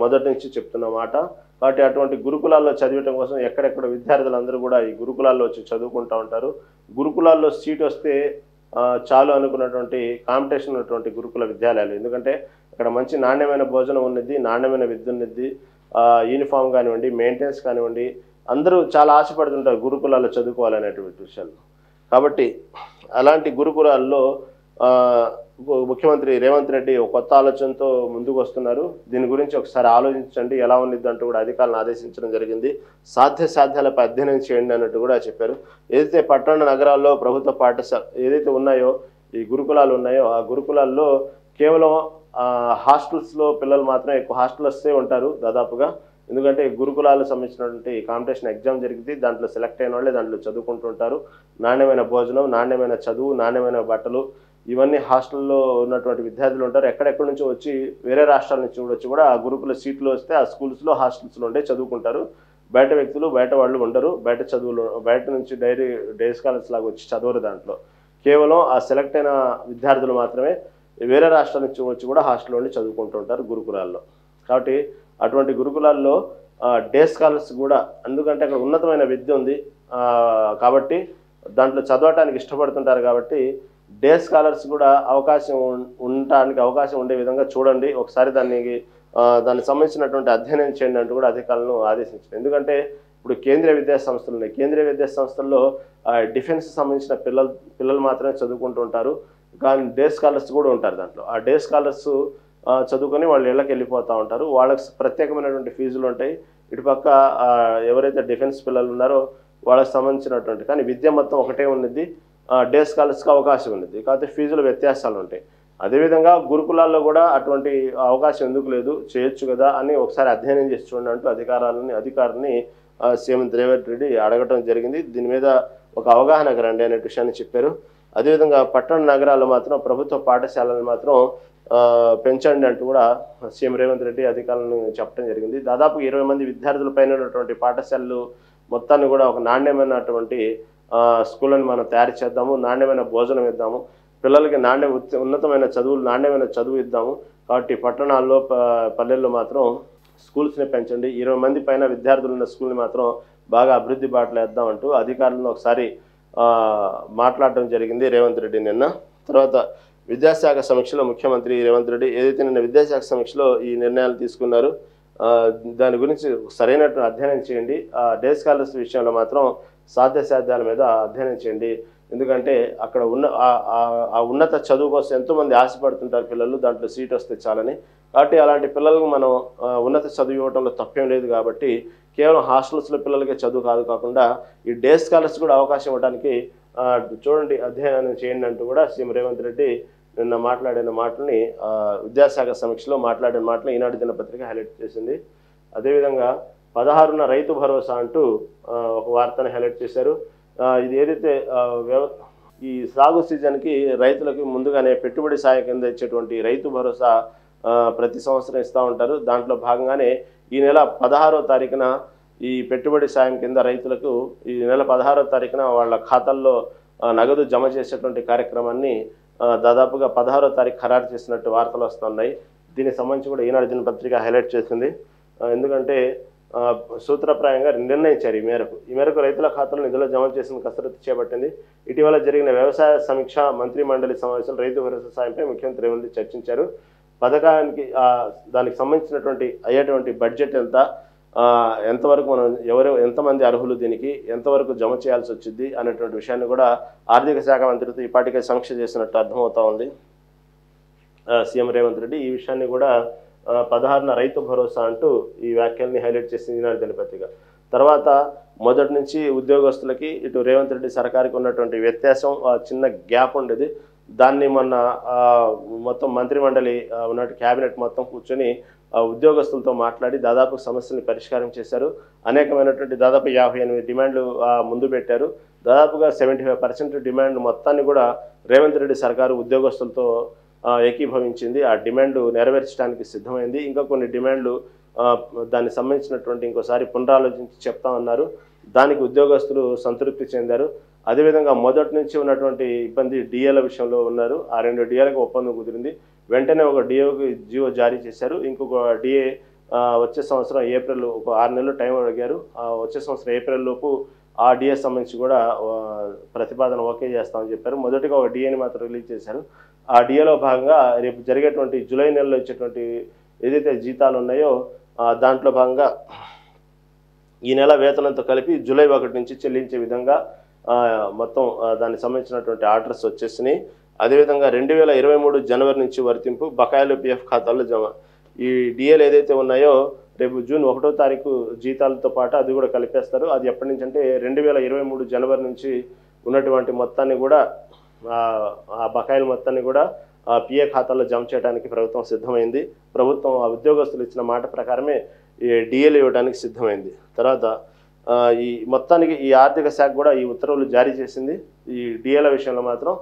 Speaker 1: మొదటి నుంచి చెప్తున్నమాట. కాబట్టి అటువంటి గురుకులాల్లో చదివటం కోసం ఎక్కడెక్కడ విద్యార్థులందరూ కూడా ఈ గురుకులాల్లో వచ్చి చదువుకుంటూ ఉంటారు. గురుకులాల్లో సీట్ వస్తే చాలు అనుకున్నటువంటి కాంపిటీషన్ ఉన్నటువంటి గురుకుల విద్యాలయాలు. ఎందుకంటే అక్కడ మంచి నాణ్యమైన భోజనం ఉన్నది, నాణ్యమైన విద్య ఉన్నది, యూనిఫామ్ కానివ్వండి, మెయింటెనెన్స్ కానివ్వండి, అందరూ చాలా ఆశపడుతుంటారు గురుకులాల్లో చదువుకోవాలనేటువంటి విషయాలు. కాబట్టి అలాంటి గురుకులాల్లో ముఖ్యమంత్రి రేవంత్ రెడ్డి ఒక కొత్త ఆలోచనతో ముందుకు వస్తున్నారు. దీని గురించి ఒకసారి ఆలోచించండి, ఎలా ఉన్నది అంటూ కూడా అధికారులను ఆదేశించడం జరిగింది. సాధ్యాలపై అధ్యయనం చేయండి అన్నట్టు కూడా చెప్పారు. ఏదైతే పట్టణ నగరాల్లో ప్రభుత్వ పాఠశాల ఏదైతే ఉన్నాయో, ఈ గురుకులాలు ఉన్నాయో, ఆ గురుకులాల్లో కేవలం హాస్టల్స్లో పిల్లలు మాత్రమే ఎక్కువ హాస్టలర్సే ఉంటారు దాదాపుగా. ఎందుకంటే గురుకులాలకు సంబంధించినటువంటి కాంపిటీషన్ ఎగ్జామ్ జరిగింది, దాంట్లో సెలెక్ట్ అయిన వాళ్ళే దాంట్లో చదువుకుంటుంటారు. నాణ్యమైన భోజనం, నాణ్యమైన చదువు, నాణ్యమైన బట్టలు, ఇవన్నీ హాస్టల్లో ఉన్నటువంటి విద్యార్థులు ఉంటారు. ఎక్కడెక్కడి నుంచో వచ్చి వేరే రాష్ట్రాల నుంచి వచ్చి కూడా ఆ గురుకుల సీట్లు వస్తే ఆ స్కూల్స్లో, హాస్టల్స్లో ఉండే చదువుకుంటారు. బయట వ్యక్తులు, బయట వాళ్ళు ఉండరు. బయట నుంచి డే స్కాలర్స్ లాగా వచ్చి చదవరు. దాంట్లో కేవలం ఆ సెలెక్ట్ అయిన విద్యార్థులు మాత్రమే వేరే రాష్ట్రాల నుంచి వచ్చి కూడా హాస్టల్లో ఉండి చదువుకుంటుంటారు గురుకులాల్లో. కాబట్టి అటువంటి గురుకులాల్లో డే స్కాలర్స్ కూడా, ఎందుకంటే అక్కడ ఉన్నతమైన విద్య ఉంది కాబట్టి దాంట్లో చదవటానికి ఇష్టపడుతుంటారు. కాబట్టి డే స్కాలర్స్ కూడా ఉండటానికి అవకాశం ఉండే విధంగా చూడండి, ఒకసారి దానికి సంబంధించినటువంటి అధ్యయనం చేయండి అంటూ కూడా అధికారులను ఆదేశించారు. ఎందుకంటే ఇప్పుడు కేంద్రీయ విద్యా సంస్థలు ఉన్నాయి. కేంద్రీయ విద్యా సంస్థల్లో డిఫెన్స్ సంబంధించిన పిల్లలు మాత్రమే చదువుకుంటూ ఉంటారు. కానీ డే స్కాలర్స్ కూడా ఉంటారు దాంట్లో. ఆ డే స్కాలర్స్ చదువుకొని వాళ్ళ ఇళ్ళకి వెళ్ళిపోతూ ఉంటారు. వాళ్ళకి ప్రత్యేకమైనటువంటి ఫీజులు ఉంటాయి. ఇటుపక్క ఎవరైతే డిఫెన్స్ పిల్లలు ఉన్నారో వాళ్ళకి సంబంధించినటువంటి, కానీ విద్య మొత్తం ఒకటే ఉన్నది. డే స్కాలర్స్కి అవకాశం ఉన్నది, కాకపోతే ఫీజుల వ్యత్యాసాలు ఉంటాయి. అదేవిధంగా గురుకులాల్లో కూడా అటువంటి అవకాశం ఎందుకు లేదు, చేయొచ్చు కదా అని ఒకసారి అధ్యయనం చేసి చూడండి అంటూ అధికారులని సీఎం రేవంత్ రెడ్డి అడగటం జరిగింది. దీని మీద ఒక అవగాహనకు రండి అనే విషయాన్ని చెప్పారు. అదేవిధంగా పట్టణ నగరాల్లో మాత్రం ప్రభుత్వ పాఠశాలలు మాత్రం పెంచండి అంటూ కూడా సీఎం రేవంత్ రెడ్డి అధికారులను చెప్పడం జరిగింది. దాదాపు 20 మంది విద్యార్థుల పైన ఉన్నటువంటి పాఠశాలలు మొత్తాన్ని కూడా ఒక నాణ్యమైనటువంటి స్కూళ్ళని మనం తయారు చేద్దాము, నాణ్యమైన భోజనం ఇద్దాము, పిల్లలకి ఉన్నతమైన నాణ్యమైన చదువు ఇద్దాము. కాబట్టి పట్టణాల్లో పల్లెల్లో మాత్రం స్కూల్స్ని పెంచండి, 20 మంది పైన విద్యార్థులు ఉన్న స్కూల్ని మాత్రం బాగా అభివృద్ధి బాటలో వేద్దామంటూ అధికారులను ఒకసారి మాట్లాడడం జరిగింది రేవంత్ రెడ్డి నిన్న. తర్వాత విద్యాశాఖ సమీక్షలో ముఖ్యమంత్రి రేవంత్ రెడ్డి ఏదైతే నిన్న విద్యాశాఖ సమీక్షలో ఈ నిర్ణయాలు తీసుకున్నారు, దాని గురించి సరైనటువంటి అధ్యయనం చేయండి. డే స్కాలర్స్ విషయంలో మాత్రం సాధ్యాసాధ్యాల మీద అధ్యయనం చేయండి. ఎందుకంటే అక్కడ ఆ ఉన్నత చదువు కోసం ఎంతోమంది ఆశపడుతుంటారు పిల్లలు, దాంట్లో సీట్ వస్తే చాలని. కాబట్టి అలాంటి పిల్లలకు మనం ఉన్నత చదువు ఇవ్వడంలో తప్పేం లేదు. కాబట్టి కేవలం హాస్టల్స్లో పిల్లలకే చదువు కాకుండా ఈ డే స్కాలర్స్ కూడా అవకాశం ఇవ్వడానికి చూడండి, అధ్యయనం చేయండి అంటూ కూడా సీఎం రేవంత్ రెడ్డి నిన్న మాట్లాడిన మాటల్ని విద్యాశాఖ సమీక్షలో మాట్లాడిన మాటలు ఈనాడు దినపత్రిక హైలైట్ చేసింది. అదేవిధంగా 16న రైతు భరోసా అంటూ ఒక వార్తను హైలైట్ చేశారు. ఇది ఏదైతే ఈ సాగు సీజన్కి రైతులకు ముందుగానే పెట్టుబడి సాయం కింద ఇచ్చేటువంటి రైతు భరోసా ప్రతి సంవత్సరం ఇస్తూ ఉంటారు. దాంట్లో భాగంగానే ఈ నెల 16వ తారీఖున ఈ పెట్టుబడి సాయం కింద రైతులకు ఈ నెల 16వ తారీఖున వాళ్ళ ఖాతాల్లో నగదు జమ చేసేటువంటి కార్యక్రమాన్ని దాదాపుగా 16వ తారీఖు ఖరారు చేసినట్టు వార్తలు వస్తున్నాయి. దీనికి సంబంధించి కూడా ఈనాడు దినపత్రిక హైలైట్ చేసింది. ఎందుకంటే సూత్రప్రాయంగా నిర్ణయించారు. ఈ మేరకు రైతుల ఖాతాలో నిధులు జమ చేసిన కసరత్తు చేపట్టింది. ఇటీవల జరిగిన వ్యవసాయ సమీక్ష మంత్రి మండలి సమావేశంలో రైతు భరోసా సాయంపై ముఖ్యమంత్రి రేవంత్ రెడ్డి చర్చించారు. పథకానికి దానికి సంబంధించినటువంటి అయ్యేటువంటి బడ్జెట్ ఎంతవరకు మనం ఎంతమంది అర్హులు, దీనికి ఎంతవరకు జమ చేయాల్సి వచ్చింది అనేటువంటి విషయాన్ని కూడా ఆర్థిక శాఖ మంత్రితో ఇప్పటికే సమీక్ష చేసినట్టు అర్థమవుతా ఉంది సీఎం రేవంత్ రెడ్డి. ఈ విషయాన్ని కూడా 16న రైతు భరోసా అంటూ ఈ వ్యాఖ్యల్ని హైలైట్ చేసింది ఈనాడు దినపత్రిక. తర్వాత మొదటి నుంచి ఉద్యోగస్తులకి ఇటు రేవంత్ రెడ్డి సర్కారుకి ఉన్నటువంటి వ్యత్యాసం, చిన్న గ్యాప్ ఉండేది. దాన్ని మొన్న మొత్తం మంత్రి మండలి ఉన్నట్టు క్యాబినెట్ మొత్తం కూర్చొని ఉద్యోగస్తులతో మాట్లాడి దాదాపు సమస్యల్ని పరిష్కారం చేశారు. అనేకమైనటువంటి దాదాపు 58 డిమాండ్లు ముందు పెట్టారు. దాదాపుగా 75% డిమాండ్ మొత్తాన్ని కూడా రేవంత్ రెడ్డి సర్కారు ఉద్యోగస్తులతో ఏకీభవించింది. ఆ డిమాండ్ నెరవేర్చడానికి సిద్ధమైంది. ఇంకా కొన్ని డిమాండ్లు దానికి సంబంధించినటువంటి ఇంకోసారి పునరాలోచించి చెప్తామన్నారు. దానికి ఉద్యోగస్తులు సంతృప్తి చెందారు. అదేవిధంగా మొదటి నుంచి ఉన్నటువంటి ఇబ్బంది డిఏల విషయంలో ఉన్నారు. ఆ 2 డిఏలకు ఒప్పందం కుదిరింది. వెంటనే ఒక డిఏకి జీవో జారీ చేశారు. ఇంకొక డిఏ వచ్చే సంవత్సరం ఏప్రిల్, ఒక 6 నెలలు టైం అడిగారు. వచ్చే సంవత్సరం ఏప్రిల్ లోపు ఆ డిఏ సంబంధించి కూడా ప్రతిపాదన ఓకే చేస్తామని చెప్పారు. మొదటిగా ఒక డిఏని మాత్రం రిలీజ్ చేశారు. ఆ డిఏలో భాగంగా రేపు జరిగేటువంటి జూలై నెలలో ఇచ్చేటువంటి ఏదైతే జీతాలు ఉన్నాయో దాంట్లో భాగంగా ఈ నెల వేతనంతో కలిపి జూలై 1 నుంచి చెల్లించే విధంగా మొత్తం దానికి సంబంధించినటువంటి ఆర్డర్స్ వచ్చేసినాయి. అదేవిధంగా 2023 జనవరి నుంచి వర్తింపు, బకాయిలు పిఎఫ్ ఖాతాల్లో జమ. ఈ డిఏలు ఏదైతే ఉన్నాయో రేపు జూన్ 1వ తారీఖు జీతాలతో పాటు అది కూడా కలిపేస్తారు. అది ఎప్పటి నుంచి అంటే 2023 జనవరి నుంచి ఉన్నటువంటి మొత్తాన్ని కూడా ఆ బకాయిల మొత్తాన్ని కూడా పిఏ ఖాతాల్లో జమ చేయడానికి ప్రభుత్వం సిద్ధమైంది. ప్రభుత్వం ఆ ఉద్యోగస్తులు ఇచ్చిన మాట ప్రకారమే ఈ డిఏలు ఇవ్వడానికి సిద్ధమైంది. తర్వాత ఈ మొత్తానికి ఈ ఆర్థిక శాఖ కూడా ఈ ఉత్తర్వులు జారీ చేసింది. ఈ డిఏల విషయంలో మాత్రం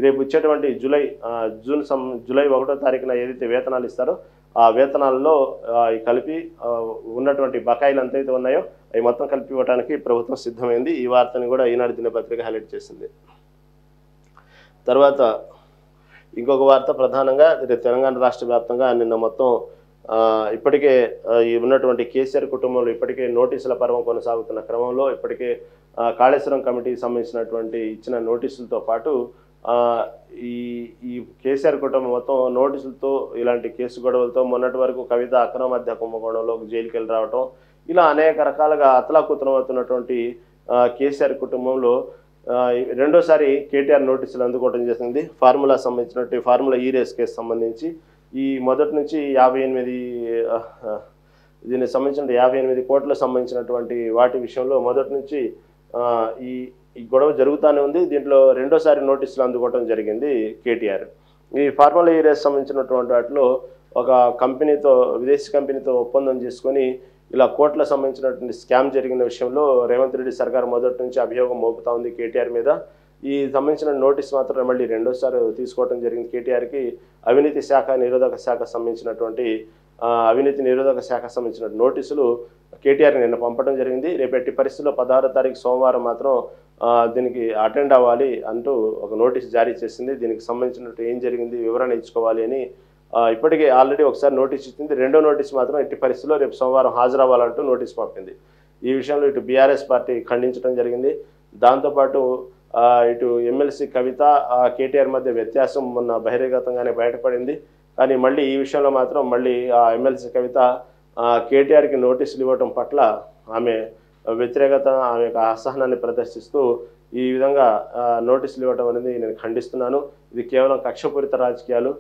Speaker 1: రేపు ఇచ్చేటువంటి జూలై 1వ తారీఖున ఏదైతే వేతనాలు ఇస్తారో ఆ వేతనాల్లో కలిపి ఉన్నటువంటి బకాయిలు ఎంతైతే ఉన్నాయో అవి మొత్తం కలిపి ఇవ్వడానికి ప్రభుత్వం సిద్ధమైంది. ఈ వార్తని కూడా ఈనాడు దినపత్రిక హైలైట్ చేసింది. తర్వాత ఇంకొక వార్త ప్రధానంగా తెలంగాణ రాష్ట్ర వ్యాప్తంగా నిన్న మొత్తం ఇప్పటికే ఉన్నటువంటి కేసీఆర్ కుటుంబంలో ఇప్పటికే నోటీసుల పర్వం కొనసాగుతున్న క్రమంలో ఇప్పటికే కాళేశ్వరం కమిటీకి సంబంధించినటువంటి ఇచ్చిన నోటీసులతో పాటు ఈ కేసీఆర్ కుటుంబం మొత్తం నోటీసులతో ఇలాంటి కేసు గొడవలతో మొన్నటి వరకు కవిత అక్రమ మద్య కుంభకోణంలో జైలుకి వెళ్ళి రావటం, ఇలా అనేక రకాలుగా అతలాకుతలమవుతున్నటువంటి కేసీఆర్ కుటుంబంలో రెండోసారి కేటీఆర్ నోటీసులు అందుకోవడం చేసింది. ఫార్ములా సంబంధించినటువంటి ఫార్ములా ఈ రేస్ కేసు సంబంధించి ఈ మొదటి నుంచి 58 దీనికి సంబంధించిన 58 కోట్లకు సంబంధించినటువంటి వాటి విషయంలో మొదటి నుంచి ఈ ఈ గొడవ జరుగుతూనే ఉంది. దీంట్లో రెండోసారి నోటీసులు అందుకోవడం జరిగింది కేటీఆర్. ఈ ఫార్ములా ఈ రేస్ సంబంధించినటువంటి వాటిలో ఒక కంపెనీతో, విదేశీ కంపెనీతో ఒప్పందం చేసుకొని ఇలా కోట్లకు సంబంధించినటువంటి స్కామ్ జరిగిన విషయంలో రేవంత్ రెడ్డి సర్కార్ మొదటి నుంచి అభియోగం మోపుతా ఉంది కేటీఆర్ మీద. ఈ సంబంధించిన నోటీస్ మాత్రం మళ్ళీ రెండోసారి తీసుకోవడం జరిగింది కేటీఆర్కి. అవినీతి శాఖ నిరోధక శాఖ సంబంధించినటువంటి నోటీసులు కేటీఆర్ నిన్న పంపడం జరిగింది. రేపు ఎట్టి పరిస్థితుల్లో 16వ తారీఖు సోమవారం మాత్రం దీనికి అటెండ్ అవ్వాలి అంటూ ఒక నోటీస్ జారీ చేసింది. దీనికి సంబంధించినట్టు ఏం జరిగింది వివరణ ఇచ్చుకోవాలి అని ఇప్పటికే ఆల్రెడీ ఒకసారి నోటీస్ ఇచ్చింది. రెండో నోటీస్ మాత్రం ఎట్టి పరిస్థితుల్లో రేపు సోమవారం హాజరవ్వాలంటూ నోటీస్ పంపింది. ఈ విషయంలో ఇటు బీఆర్ఎస్ పార్టీ ఖండించడం జరిగింది. దాంతోపాటు ఇటు ఎమ్మెల్సీ కవిత కేటీఆర్ మధ్య వ్యత్యాసం మొన్న బహిర్గతంగానే బయటపడింది. కానీ మళ్ళీ ఈ విషయంలో మాత్రం మళ్ళీ ఎమ్మెల్సీ కవిత కేటీఆర్కి నోటీసులు ఇవ్వడం పట్ల ఆమె వ్యతిరేకత, ఆమె అసహనాన్ని ప్రదర్శిస్తూ ఈ విధంగా నోటీసులు ఇవ్వడం అనేది నేను ఖండిస్తున్నాను. ఇది కేవలం కక్షపూరిత రాజకీయాలు.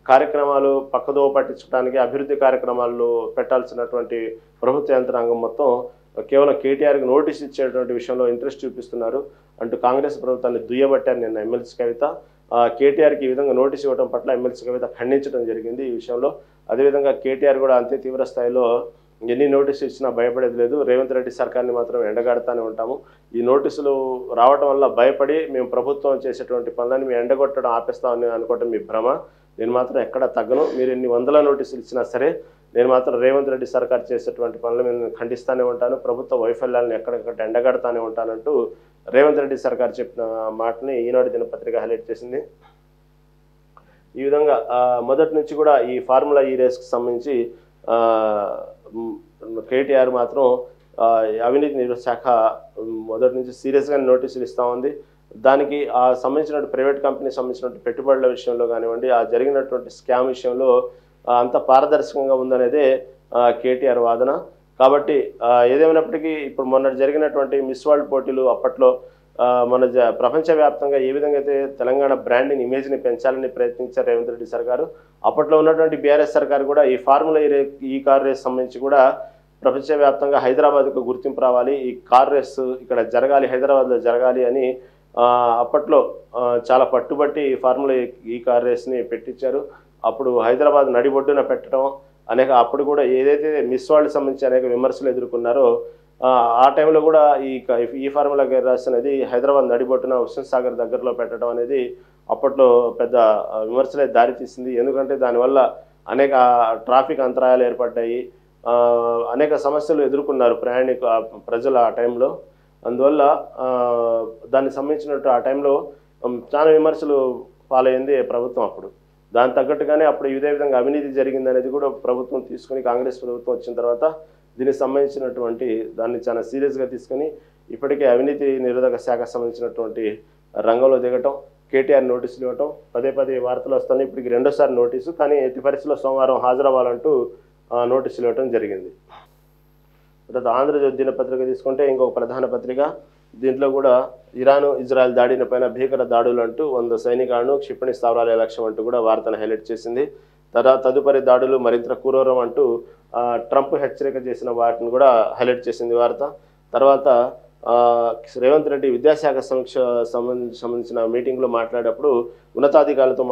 Speaker 1: కార్యక్రమాలు పక్కదో పట్టించడానికి, అభివృద్ధి కార్యక్రమాల్లో పెట్టాల్సినటువంటి ప్రభుత్వ యంత్రాంగం మొత్తం కేవలం కేటీఆర్కి నోటీస్ ఇచ్చేటువంటి విషయంలో ఇంట్రెస్ట్ చూపిస్తున్నారు అంటూ కాంగ్రెస్ ప్రభుత్వాన్ని దుయ్యబట్టారు నిన్న ఎమ్మెల్సీ కవిత. కేటీఆర్కి ఈ విధంగా నోటీస్ ఇవ్వడం పట్ల ఎమ్మెల్సీ కవిత ఖండించడం జరిగింది ఈ విషయంలో. అదేవిధంగా కేటీఆర్ కూడా అంతే తీవ్ర స్థాయిలో ఎన్ని నోటీసులు ఇచ్చినా భయపడేది లేదు. రేవంత్ రెడ్డి సర్కార్ని మాత్రం ఎండగడతానే ఉంటాము. ఈ నోటీసులు రావడం వల్ల భయపడి మేము ప్రభుత్వం చేసేటువంటి పనులను మేము ఎండగొట్టడం ఆపేస్తామని అనుకోవటం మీ భ్రమ. నేను మాత్రం ఎక్కడ తగ్గను. మీరు ఎన్ని వందల నోటీసులు ఇచ్చినా సరే నేను మాత్రం రేవంత్ రెడ్డి సర్కార్ చేసేటువంటి పనులు నేను ఖండిస్తూనే ఉంటాను. ప్రభుత్వ వైఫల్యాలను ఎక్కడెక్కడ ఎండగడతానే ఉంటానంటూ రేవంత్ రెడ్డి సర్కార్ చెప్పిన మాటని ఈనాడు దినపత్రిక హైలైట్ చేసింది. ఈ విధంగా మొదటి నుంచి కూడా ఈ ఫార్ములా ఈ రేస్కి సంబంధించి కేటీఆర్ మాత్రం అవినీతి నిరోధక శాఖ మొదటి నుంచి సీరియస్గా నోటీసులు ఇస్తూ ఉంది. దానికి సంబంధించిన ప్రైవేట్ కంపెనీ సంబంధించిన పెట్టుబడుల విషయంలో కానివ్వండి, జరిగినటువంటి స్కామ్ విషయంలో అంత పారదర్శకంగా ఉందనేదే కేటీఆర్ వాదన. కాబట్టి ఏదేమైనప్పటికీ ఇప్పుడు మొన్న జరిగినటువంటి మిస్ వరల్డ్ పోటీలు అప్పట్లో మన ప్రపంచవ్యాప్తంగా ఏ విధంగా అయితే తెలంగాణ బ్రాండ్ని, ఇమేజ్ని పెంచాలని ప్రయత్నించారు రేవంత్ రెడ్డి సర్కారు, అప్పట్లో ఉన్నటువంటి బీఆర్ఎస్ సర్కారు కూడా ఈ ఫార్ములా ఈ కార్ రేస్ సంబంధించి కూడా ప్రపంచవ్యాప్తంగా హైదరాబాద్కు గుర్తింపు రావాలి, ఈ కార్ రేస్ ఇక్కడ జరగాలి, హైదరాబాద్లో జరగాలి అని అప్పట్లో చాలా పట్టుబట్టి ఫార్ములా ఈ కార్ రేస్ని పెట్టించారు. అప్పుడు హైదరాబాద్ నడిబొడ్డున పెట్టడం అప్పుడు కూడా ఏదైతే మిస్ వరల్డ్ సంబంధించి అనేక విమర్శలు ఎదుర్కొన్నారో ఆ టైంలో కూడా ఈ ఫార్ములా రేస్ అనేది హైదరాబాద్ నడిబొట్టున హుస్సేన్ సాగర్ దగ్గరలో పెట్టడం అనేది అప్పట్లో పెద్ద విమర్శలే దారితీసింది. ఎందుకంటే దానివల్ల అనేక ట్రాఫిక్ అంతరాయాలు ఏర్పడ్డాయి, అనేక సమస్యలు ఎదుర్కొన్నారు ప్రజలు ఆ టైంలో. అందువల్ల దానికి సంబంధించినట్టు ఆ టైంలో చాలా విమర్శలు పాలైంది ప్రభుత్వం. అప్పుడు దాని తగ్గట్టుగానే అప్పుడు ఇదే విధంగా అవినీతి జరిగింది అనేది కూడా ప్రభుత్వం తీసుకుని, కాంగ్రెస్ ప్రభుత్వం వచ్చిన తర్వాత దీనికి సంబంధించినటువంటి దాన్ని చాలా సీరియస్గా తీసుకుని ఇప్పటికే అవినీతి నిరోధక శాఖ సంబంధించినటువంటి రంగంలో దిగటం, కేటీఆర్ నోటీసులు ఇవ్వటం పదే వార్తలు వస్తున్నాయి. ఇప్పటికి రెండోసారి నోటీసు, కానీ ఎట్టి పరిస్థితుల్లో సోమవారం హాజరవ్వాలంటూ నోటీసులు ఇవ్వటం జరిగింది. తర్వాత ఆంధ్రజ్యోతి దినపత్రిక తీసుకుంటే ఇంకొక ప్రధాన పత్రిక, దీంట్లో కూడా ఇరాను ఇజ్రాయెల్ దాడిన పైన భీకర దాడులు అంటూ 100 సైనికులను క్షిపణి స్థావరాల లక్ష్యం అంటూ కూడా వార్తను హైలైట్ చేసింది. తదుపరి దాడులు మరింత క్రూరం అంటూ ట్రంప్ హెచ్చరిక చేసిన వాటిని కూడా హైలైట్ చేసింది వార్త. తర్వాత రేవంత్ రెడ్డి విద్యాశాఖ సమీక్ష సంబంధించిన మీటింగ్లో మాట్లాడేటప్పుడు, ఉన్నతాధికారులతో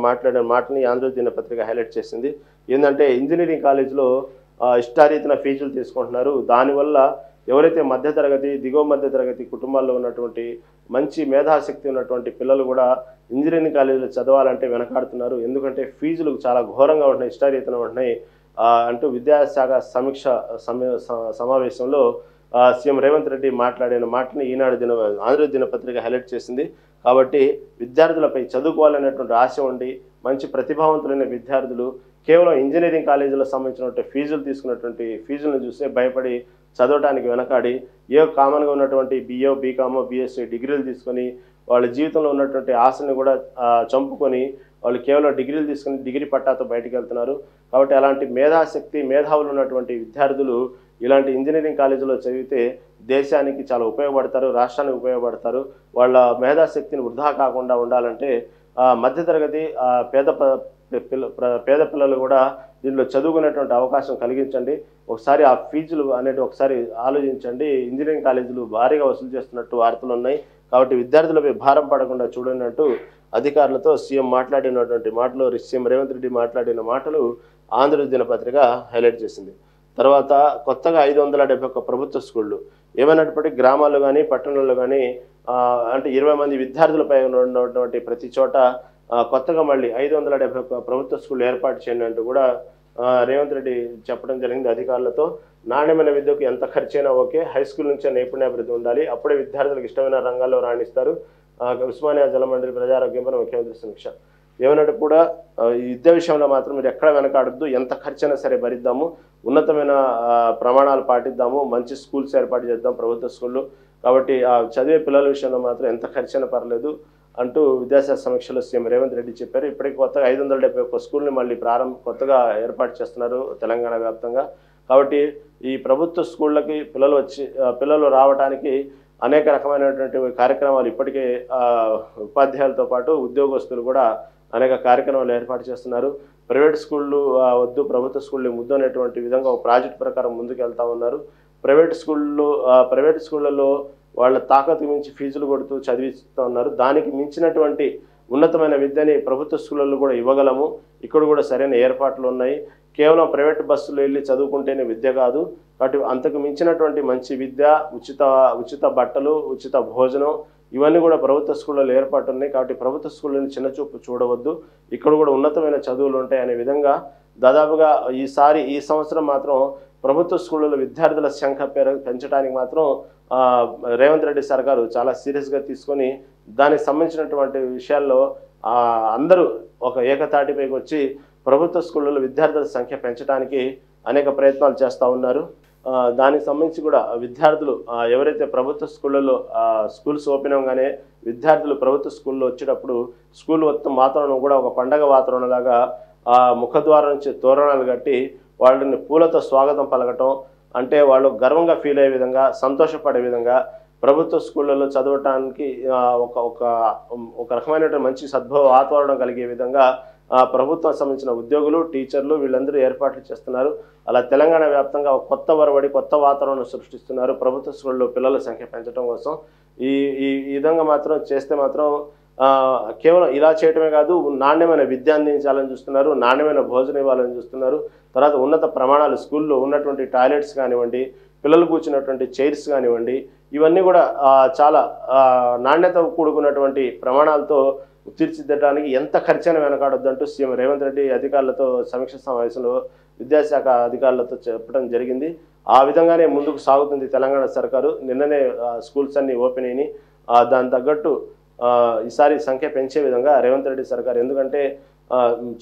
Speaker 1: మాట్లాడిన మాటని ఆంధ్రజ్యోతి దినపత్రిక హైలైట్ చేసింది. ఏంటంటే ఇంజనీరింగ్ కాలేజీలో ఇష్టారీతిన ఫీజులు తీసుకుంటున్నారు. దానివల్ల ఎవరైతే మధ్యతరగతి, దిగువ మధ్యతరగతి కుటుంబాల్లో ఉన్నటువంటి మంచి మేధాశక్తి ఉన్నటువంటి పిల్లలు కూడా ఇంజనీరింగ్ కాలేజీలో చదవాలంటే వెనకాడుతున్నారు. ఎందుకంటే ఫీజులు చాలా ఘోరంగా ఉంటున్నాయి, ఇష్టారీతిన ఉంటున్నాయి అంటూ విద్యాశాఖ సమీక్ష సమావేశంలో సీఎం రేవంత్ రెడ్డి మాట్లాడిన మాటని ఆంధ్రజ్యోతి దినపత్రిక హైలైట్ చేసింది. కాబట్టి విద్యార్థులపై చదువుకోవాలనేటువంటి ఆశ ఉండి మంచి ప్రతిభావంతులైన విద్యార్థులు కేవలం ఇంజనీరింగ్ కాలేజీలో సంబంధించినటువంటి ఫీజులు తీసుకున్నటువంటి ఫీజులను చూస్తే భయపడి చదవడానికి వెనకాడి కామన్గా ఉన్నటువంటి BA, BCom, BSc డిగ్రీలు తీసుకొని వాళ్ళ జీవితంలో ఉన్నటువంటి ఆశని కూడా చంపుకొని వాళ్ళు కేవలం డిగ్రీలు తీసుకుని డిగ్రీ పట్టాతో బయటకు వెళ్తున్నారు. కాబట్టి అలాంటి మేధావులు ఉన్నటువంటి విద్యార్థులు ఇలాంటి ఇంజనీరింగ్ కాలేజీలో చదివితే దేశానికి చాలా ఉపయోగపడతారు, రాష్ట్రానికి ఉపయోగపడతారు. వాళ్ళ మేధాశక్తిని వృధా కాకుండా ఉండాలంటే మధ్యతరగతి పేద పిల్లలు కూడా దీనిలో చదువుకునేటువంటి అవకాశం కలిగించండి. ఒకసారి ఆ ఫీజులు అనేది ఒకసారి ఆలోచించండి. ఇంజనీరింగ్ కాలేజీలు భారీగా వసూలు చేస్తున్నట్టు వార్తలు ఉన్నాయి. కాబట్టి విద్యార్థులపై భారం పడకుండా చూడండి అంటూ అధికారులతో సీఎం మాట్లాడినటువంటి మాటలు, సీఎం రేవంత్ రెడ్డి మాట్లాడిన మాటలు ఆంధ్రజ్యోతి దినపత్రిక హైలైట్ చేసింది. తర్వాత కొత్తగా 571 ప్రభుత్వ స్కూళ్ళు ఏమైనప్పటికీ గ్రామాల్లో కానీ పట్టణాల్లో కానీ అంటే 20 మంది విద్యార్థులపై ఉన్నటువంటి ప్రతి చోట కొత్తగా మళ్ళీ 571 ప్రభుత్వ స్కూళ్ళు ఏర్పాటు చేయండి అంటూ కూడా రేవంత్ రెడ్డి చెప్పడం జరిగింది అధికారులతో. నాణ్యమైన విద్యకు ఎంత ఖర్చైనా ఓకే, హై స్కూల్ నుంచే నైపుణ్యాభివృద్ధి ఉండాలి, అప్పుడే విద్యార్థులకు ఇష్టమైన రంగాల్లో రాణిస్తారు. ఉస్మానియా జలమండలి ప్రజారోగ్యంపై ముఖ్యమంత్రి సమీక్ష. ఏమన్నట్టు కూడా ఈ విద్య విషయంలో మాత్రం మీరు ఎక్కడ వెనకాడద్దు, ఎంత ఖర్చైనా సరే భరిద్దాము, ఉన్నతమైన ప్రమాణాలు పాటిద్దాము, మంచి స్కూల్స్ ఏర్పాటు చేద్దాం ప్రభుత్వ స్కూళ్ళు. కాబట్టి చదివే పిల్లల విషయంలో మాత్రం ఎంత ఖర్చైనా పర్లేదు అంటూ విద్యాశాఖ సమీక్షలో సీఎం రేవంత్ రెడ్డి చెప్పారు. ఇప్పటికి కొత్తగా 571 స్కూల్ని మళ్ళీ కొత్తగా ఏర్పాటు చేస్తున్నారు తెలంగాణ వ్యాప్తంగా. కాబట్టి ఈ ప్రభుత్వ స్కూళ్ళకి పిల్లలు రావడానికి అనేక రకమైనటువంటి కార్యక్రమాలు ఇప్పటికే ఉపాధ్యాయులతో పాటు ఉద్యోగస్తులు కూడా అనేక కార్యక్రమాలు ఏర్పాటు చేస్తున్నారు. ప్రైవేట్ స్కూళ్ళు వద్దు, ప్రభుత్వ స్కూళ్ళు ముద్దు అనేటువంటి విధంగా ఒక ప్రాజెక్ట్ ప్రకారం ముందుకు వెళ్తా ఉన్నారు. ప్రైవేట్ స్కూళ్ళలో వాళ్ళ తాకతు మించి ఫీజులు కొడుతూ చదివిస్తూ ఉన్నారు. దానికి మించినటువంటి ఉన్నతమైన విద్యని ప్రభుత్వ స్కూళ్ళల్లో కూడా ఇవ్వగలము. ఇక్కడ కూడా సరైన ఏర్పాట్లు ఉన్నాయి. కేవలం ప్రైవేట్ బస్సులు వెళ్ళి చదువుకుంటేనే విద్య కాదు, కాబట్టి అంతకు మించినటువంటి మంచి విద్య, ఉచిత బట్టలు, ఉచిత భోజనం ఇవన్నీ కూడా ప్రభుత్వ స్కూళ్ళలో ఏర్పాటు ఉన్నాయి. కాబట్టి ప్రభుత్వ స్కూళ్ళని చిన్నచూపు చూడవద్దు, ఇక్కడ కూడా ఉన్నతమైన చదువులు ఉంటాయి అనే విధంగా దాదాపుగా ఈ సంవత్సరం మాత్రం ప్రభుత్వ స్కూళ్ళలో విద్యార్థుల సంఖ్య పెంచడానికి మాత్రం రేవంత్ రెడ్డి సర్కారు చాలా సీరియస్గా తీసుకొని దానికి సంబంధించినటువంటి విషయాల్లో అందరూ ఒక ఏకతాటిపైకి వచ్చి ప్రభుత్వ స్కూళ్ళలో విద్యార్థుల సంఖ్య పెంచడానికి అనేక ప్రయత్నాలు చేస్తూ ఉన్నారు. దానికి సంబంధించి కూడా విద్యార్థులు ఎవరైతే ప్రభుత్వ స్కూళ్ళలో స్కూల్స్ ఓపెన్ అవగానే విద్యార్థులు ప్రభుత్వ స్కూల్లో వచ్చేటప్పుడు స్కూల్ మొత్తం వాతావరణం కూడా ఒక పండగ వాతావరణంలాగా ముఖద్వారం నుంచి తోరణాలు కట్టి వాళ్ళని పూలతో స్వాగతం పలకటం, అంటే వాళ్ళు గర్వంగా ఫీల్ అయ్యే విధంగా, సంతోషపడే విధంగా ప్రభుత్వ స్కూళ్ళలో చదవటానికి ఒక రకమైనటువంటి మంచి సద్భవ వాతావరణం కలిగే విధంగా ప్రభుత్వం సంబంధించిన ఉద్యోగులు, టీచర్లు వీళ్ళందరూ ఏర్పాట్లు చేస్తున్నారు. అలా తెలంగాణ వ్యాప్తంగా ఒక కొత్త వరవడి, కొత్త వాతావరణం సృష్టిస్తున్నారు ప్రభుత్వ స్కూళ్ళలో పిల్లల సంఖ్య పెంచడం కోసం. ఈ విధంగా మాత్రం చేస్తే మాత్రం కేవలం ఇలా చేయటమే కాదు, నాణ్యమైన విద్య అందించాలని చూస్తున్నారు, నాణ్యమైన భోజనం ఇవ్వాలని చూస్తున్నారు. తర్వాత ఉన్నత ప్రమాణాలు స్కూల్లో ఉన్నటువంటి టాయిలెట్స్ కానివ్వండి, పిల్లలు కూర్చున్నటువంటి చైర్స్ కానివ్వండి, ఇవన్నీ కూడా చాలా నాణ్యత కూడుకున్నటువంటి ప్రమాణాలతో తీర్చిదిద్దడానికి ఎంత ఖర్చైనా వెనకాడొద్దంటూ సీఎం రేవంత్ రెడ్డి అధికారులతో సమీక్ష సమావేశంలో విద్యాశాఖ అధికారులతో చెప్పడం జరిగింది. ఆ విధంగానే ముందుకు సాగుతుంది తెలంగాణ సర్కారు. నిన్ననే స్కూల్స్ అన్నీ ఓపెన్ అయినాయి. దాని తగ్గట్టు ఈసారి సంఖ్య పెంచే విధంగా రేవంత్ రెడ్డి సర్కారు, ఎందుకంటే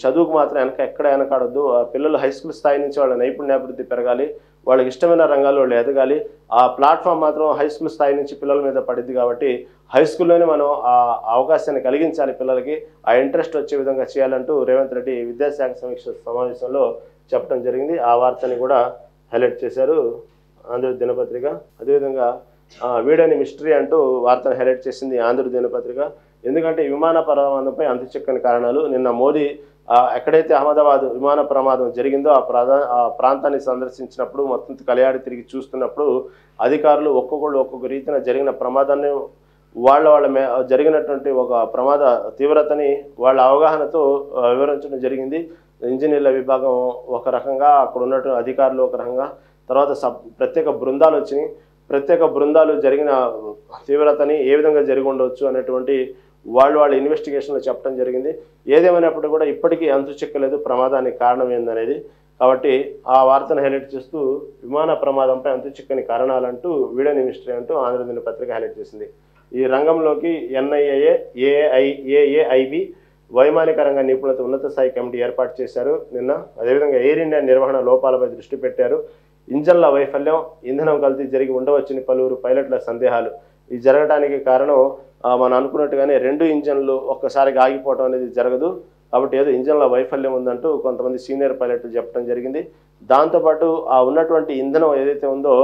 Speaker 1: చదువుకు మాత్రం ఎక్కడ వెనకాడొద్దు, పిల్లలు హై స్కూల్ స్థాయి నుంచి వాళ్ళ నైపుణ్యాభివృద్ధి పెరగాలి, వాళ్ళకి ఇష్టమైన రంగాల్లో వాళ్ళు ఎదగాలి. ఆ ప్లాట్ఫామ్ మాత్రం హై స్కూల్ స్థాయి నుంచి పిల్లల మీద పడింది. కాబట్టి హై స్కూల్లోనే మనం ఆ అవకాశాన్ని కలిగించాలి, పిల్లలకి ఆ ఇంట్రెస్ట్ వచ్చే విధంగా చేయాలంటూ రేవంత్ రెడ్డి విద్యాశాఖ సమీక్ష సమావేశంలో చెప్పడం జరిగింది. ఆ వార్తని కూడా హైలైట్ చేశారు ఆంధ్రజ్యోతి దినపత్రిక. అదేవిధంగా వీడని మిస్టరీ అంటూ వార్తను హైలైట్ చేసింది ఆంధ్రజ్యోతి దినపత్రిక. ఎందుకంటే విమాన ప్రమాదంపై అంతుచిక్కని కారణాలు. నిన్న మోదీ ఎక్కడైతే అహ్మదాబాద్ విమాన ప్రమాదం జరిగిందో ఆ ప్రాంతాన్ని సందర్శించినప్పుడు మొత్తం కలియాడి తిరిగి చూస్తున్నప్పుడు అధికారులు ఒక్కొక్క రీతిన జరిగిన ప్రమాదాన్ని వాళ్ళ జరిగినటువంటి ఒక ప్రమాద తీవ్రతని వాళ్ళ అవగాహనతో వివరించడం జరిగింది. ఇంజనీర్ల విభాగం ఒక రకంగా, అక్కడ ఉన్నటువంటి అధికారులు ఒక రకంగా, తర్వాత ప్రత్యేక బృందాలు వచ్చినాయి. ప్రత్యేక బృందాలు జరిగిన తీవ్రతని ఏ విధంగా జరిగి ఉండవచ్చు అనేటువంటి వాళ్ళ ఇన్వెస్టిగేషన్లో చెప్పడం జరిగింది. ఏదేమైనప్పుడు కూడా ఇప్పటికీ అంతు చిక్కలేదు ప్రమాదానికి కారణం ఏందనేది. కాబట్టి ఆ వార్తను హైలైట్ చేస్తూ విమాన ప్రమాదంపై అంతు చిక్కని కారణాలంటూ వీడియో మిస్టరీ అంటూ ఆంధ్రజ్యోతి పత్రిక హైలైట్ చేసింది. ఈ రంగంలోకి NIA, AAIB వైమానిక రంగ నిపుణులతో ఉన్నత స్థాయి కమిటీ ఏర్పాటు చేశారు నిన్న. అదేవిధంగా ఎయిర్ ఇండియా నిర్వహణ లోపాలపై దృష్టి పెట్టారు. ఇంజన్ల వైఫల్యం, ఇంధనం కల్తీ జరిగి ఉండవచ్చని పలువురు పైలట్ల సందేహాలు. ఇది జరగడానికి కారణం మనం అనుకున్నట్టుగానే 2 ఇంజన్లు ఒక్కసారిగా ఆగిపోవడం అనేది జరగదు. కాబట్టి ఏదో ఇంజన్ల వైఫల్యం ఉందంటూ కొంతమంది సీనియర్ పైలట్లు చెప్పడం జరిగింది. దాంతోపాటు ఉన్నటువంటి ఇంధనం ఏదైతే ఉందో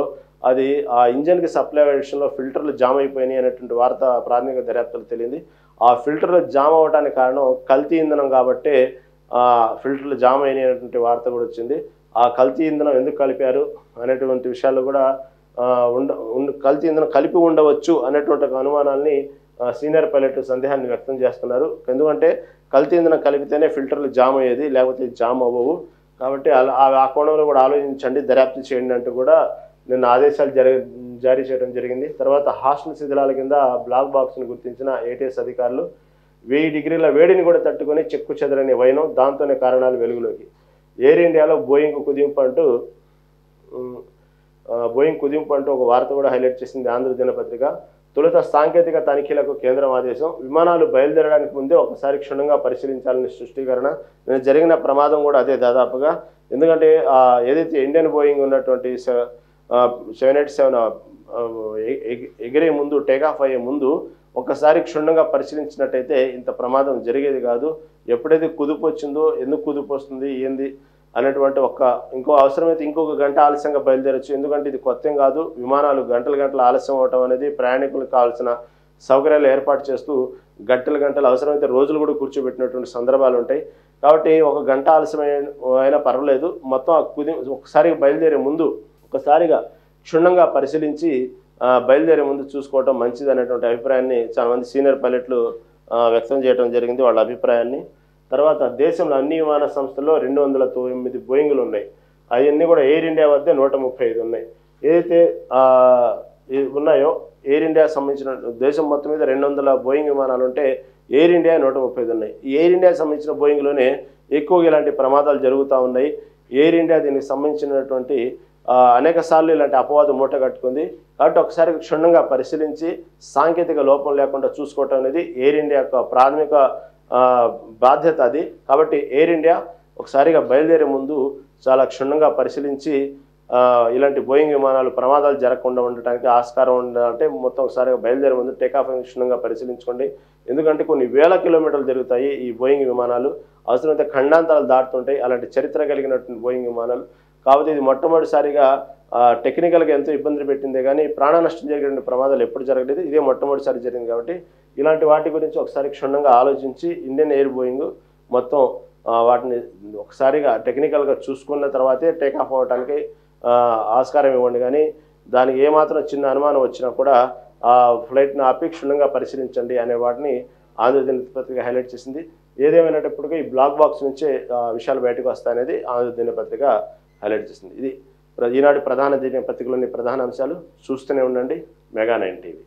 Speaker 1: అది ఆ ఇంజన్కి సప్లై విషయంలో ఫిల్టర్లు జామ్ అయిపోయినాయి అనేటువంటి వార్త ప్రాథమిక దర్యాప్తులు తెలియంది. ఆ ఫిల్టర్లు జామ్ అవ్వడానికి కారణం కల్తీ ఇంధనం కాబట్టే ఫిల్టర్లు జామ్ అయినటువంటి వార్త కూడా వచ్చింది. ఆ కల్తీ ఇంధనం ఎందుకు కలిపారు అనేటువంటి విషయాల్లో కూడా కల్తీ ఇంధనం కలిపి ఉండవచ్చు అనేటువంటి ఒక అనుమానాన్ని సీనియర్ పైలట్ సందేహాన్ని వ్యక్తం చేస్తున్నారు. ఎందుకంటే కల్తీ ఇంధనం కలిపితేనే ఫిల్టర్లు జామ్ అయ్యేది, లేకపోతే జామ్ అవ్వవు. కాబట్టి ఆ కోణంలో కూడా ఆలోచించండి, దర్యాప్తు చేయండి అంటూ కూడా నిన్న ఆదేశాలు జారీ చేయడం జరిగింది. తర్వాత హాస్టల్ శిథిలాల కింద బ్లాక్ బాక్స్ను గుర్తించిన ఏటీఎస్ అధికారులు 1000 డిగ్రీల వేడిని కూడా తట్టుకొని చెక్కు చెదరని వైనం, దాంతోనే కారణాలు వెలుగులోకి. ఎయిర్ ఇండియాలో బోయింగ్ కుదింపు అంటూ ఒక వార్త కూడా హైలైట్ చేసింది ఆంధ్ర దినపత్రిక. తొలుత సాంకేతిక తనిఖీలకు కేంద్రం ఆదేశం, విమానాలు బయలుదేరడానికి ముందే ఒకసారి క్షుణ్ణంగా పరిశీలించాలని స్పష్టీకరణ. నేను జరిగిన ప్రమాదం కూడా అదే దాదాపుగా. ఎందుకంటే ఏదైతే ఇండియన్ బోయింగ్ ఉన్నటువంటి 787 ఎగిరే ముందు, టేకాఫ్ అయ్యే ముందు ఒక్కసారి క్షుణ్ణంగా పరిశీలించినట్టయితే ఇంత ప్రమాదం జరిగేది కాదు. ఎప్పుడైతే కుదుపు వచ్చిందో, ఎందుకు కుదుపు వస్తుంది ఏంది అనేటువంటి ఇంకో అవసరమైతే ఇంకొక గంట ఆలస్యంగా బయలుదేరచ్చు. ఎందుకంటే ఇది కొత్త కాదు. విమానాలు గంటలు ఆలస్యం అవటం అనేది ప్రయాణికులకు కావాల్సిన సౌకర్యాలు ఏర్పాటు చేస్తూ గంటలు అవసరమైతే రోజులు కూడా కూర్చోబెట్టినటువంటి సందర్భాలు ఉంటాయి. కాబట్టి ఒక గంట ఆలస్యమైనా పర్వాలేదు, మొత్తం ఒకసారి బయలుదేరే ముందు ఒకసారిగా క్షుణ్ణంగా పరిశీలించి బయలుదేరే ముందు చూసుకోవటం మంచిది అనేటువంటి అభిప్రాయాన్ని చాలామంది సీనియర్ పైలట్లు వ్యక్తం చేయడం జరిగింది, వాళ్ళ అభిప్రాయాన్ని. తర్వాత దేశంలో అన్ని విమాన సంస్థల్లో 209 బోయింగ్లు ఉన్నాయి. అవన్నీ కూడా ఎయిర్ ఇండియా వద్దే 135 ఉన్నాయి. ఏదైతే ఉన్నాయో ఎయిర్ ఇండియా సంబంధించిన దేశం మొత్తం మీద 200 బోయింగ్ విమానాలు ఉంటే ఎయిర్ ఇండియా 135 ఉన్నాయి. ఈ ఎయిర్ ఇండియా సంబంధించిన బోయింగ్లోనే ఎక్కువగా ఇలాంటి ప్రమాదాలు జరుగుతూ ఉన్నాయి. ఎయిర్ ఇండియా దీనికి సంబంధించినటువంటి అనేక సార్లు ఇలాంటి అపవాదం మూట కట్టుకుంది. కాబట్టి ఒకసారి క్షుణ్ణంగా పరిశీలించి సాంకేతిక లోపం లేకుండా చూసుకోవటం అనేది ఎయిర్ ఇండియా యొక్క ప్రాథమిక బాధ్యత అది. కాబట్టి ఎయిర్ ఇండియా ఒకసారిగా బయలుదేరే ముందు చాలా క్షుణ్ణంగా పరిశీలించి ఇలాంటి బోయింగ్ విమానాలు ప్రమాదాలు జరగకుండా ఉండటానికి ఆస్కారం ఉండాలంటే మొత్తం ఒకసారిగా బయలుదేరే ముందు టేకాఫ్ క్షుణ్ణంగా పరిశీలించుకోండి. ఎందుకంటే కొన్ని వేల కిలోమీటర్లు జరుగుతాయి ఈ బోయింగ్ విమానాలు, అవసరమైతే ఖండాంతరాలు దాటుతుంటాయి అలాంటి చరిత్ర కలిగినటువంటి బోయింగ్ విమానాలు. కాబట్టి ఇది మొట్టమొదటిసారిగా టెక్నికల్గా ఎంతో ఇబ్బంది పెట్టిందే కానీ ప్రాణ నష్టం జరిగిన ప్రమాదాలు ఎప్పుడు జరగలేదు, ఇదే మొట్టమొదటిసారి జరిగింది. కాబట్టి ఇలాంటి వాటి గురించి ఒకసారి క్షుణ్ణంగా ఆలోచించి ఇండియన్ ఎయిర్ బోయింగ్ మొత్తం వాటిని ఒకసారిగా టెక్నికల్గా చూసుకున్న తర్వాతే టేకాఫ్ అవ్వడానికి ఆస్కారం ఇవ్వండి. కానీ దానికి ఏమాత్రం చిన్న అనుమానం వచ్చినా కూడా ఆ ఫ్లైట్ని ఆపి క్షుణ్ణంగా పరిశీలించండి అనే వాటిని ఆంధ్ర దినపత్రిక హైలైట్ చేసింది. ఏదేమైనప్పటికీ ఈ బ్లాక్ బాక్స్ నుంచే విషయాలు బయటకు వస్తాయనేది ఆంధ్ర దినపత్రిక హైలైట్ చేసింది. ఇది ఈనాడు ప్రధాన దినపత్రికలోని ప్రధాన అంశాలు. చూస్తూనే ఉండండి మెగా 9 టీవీ.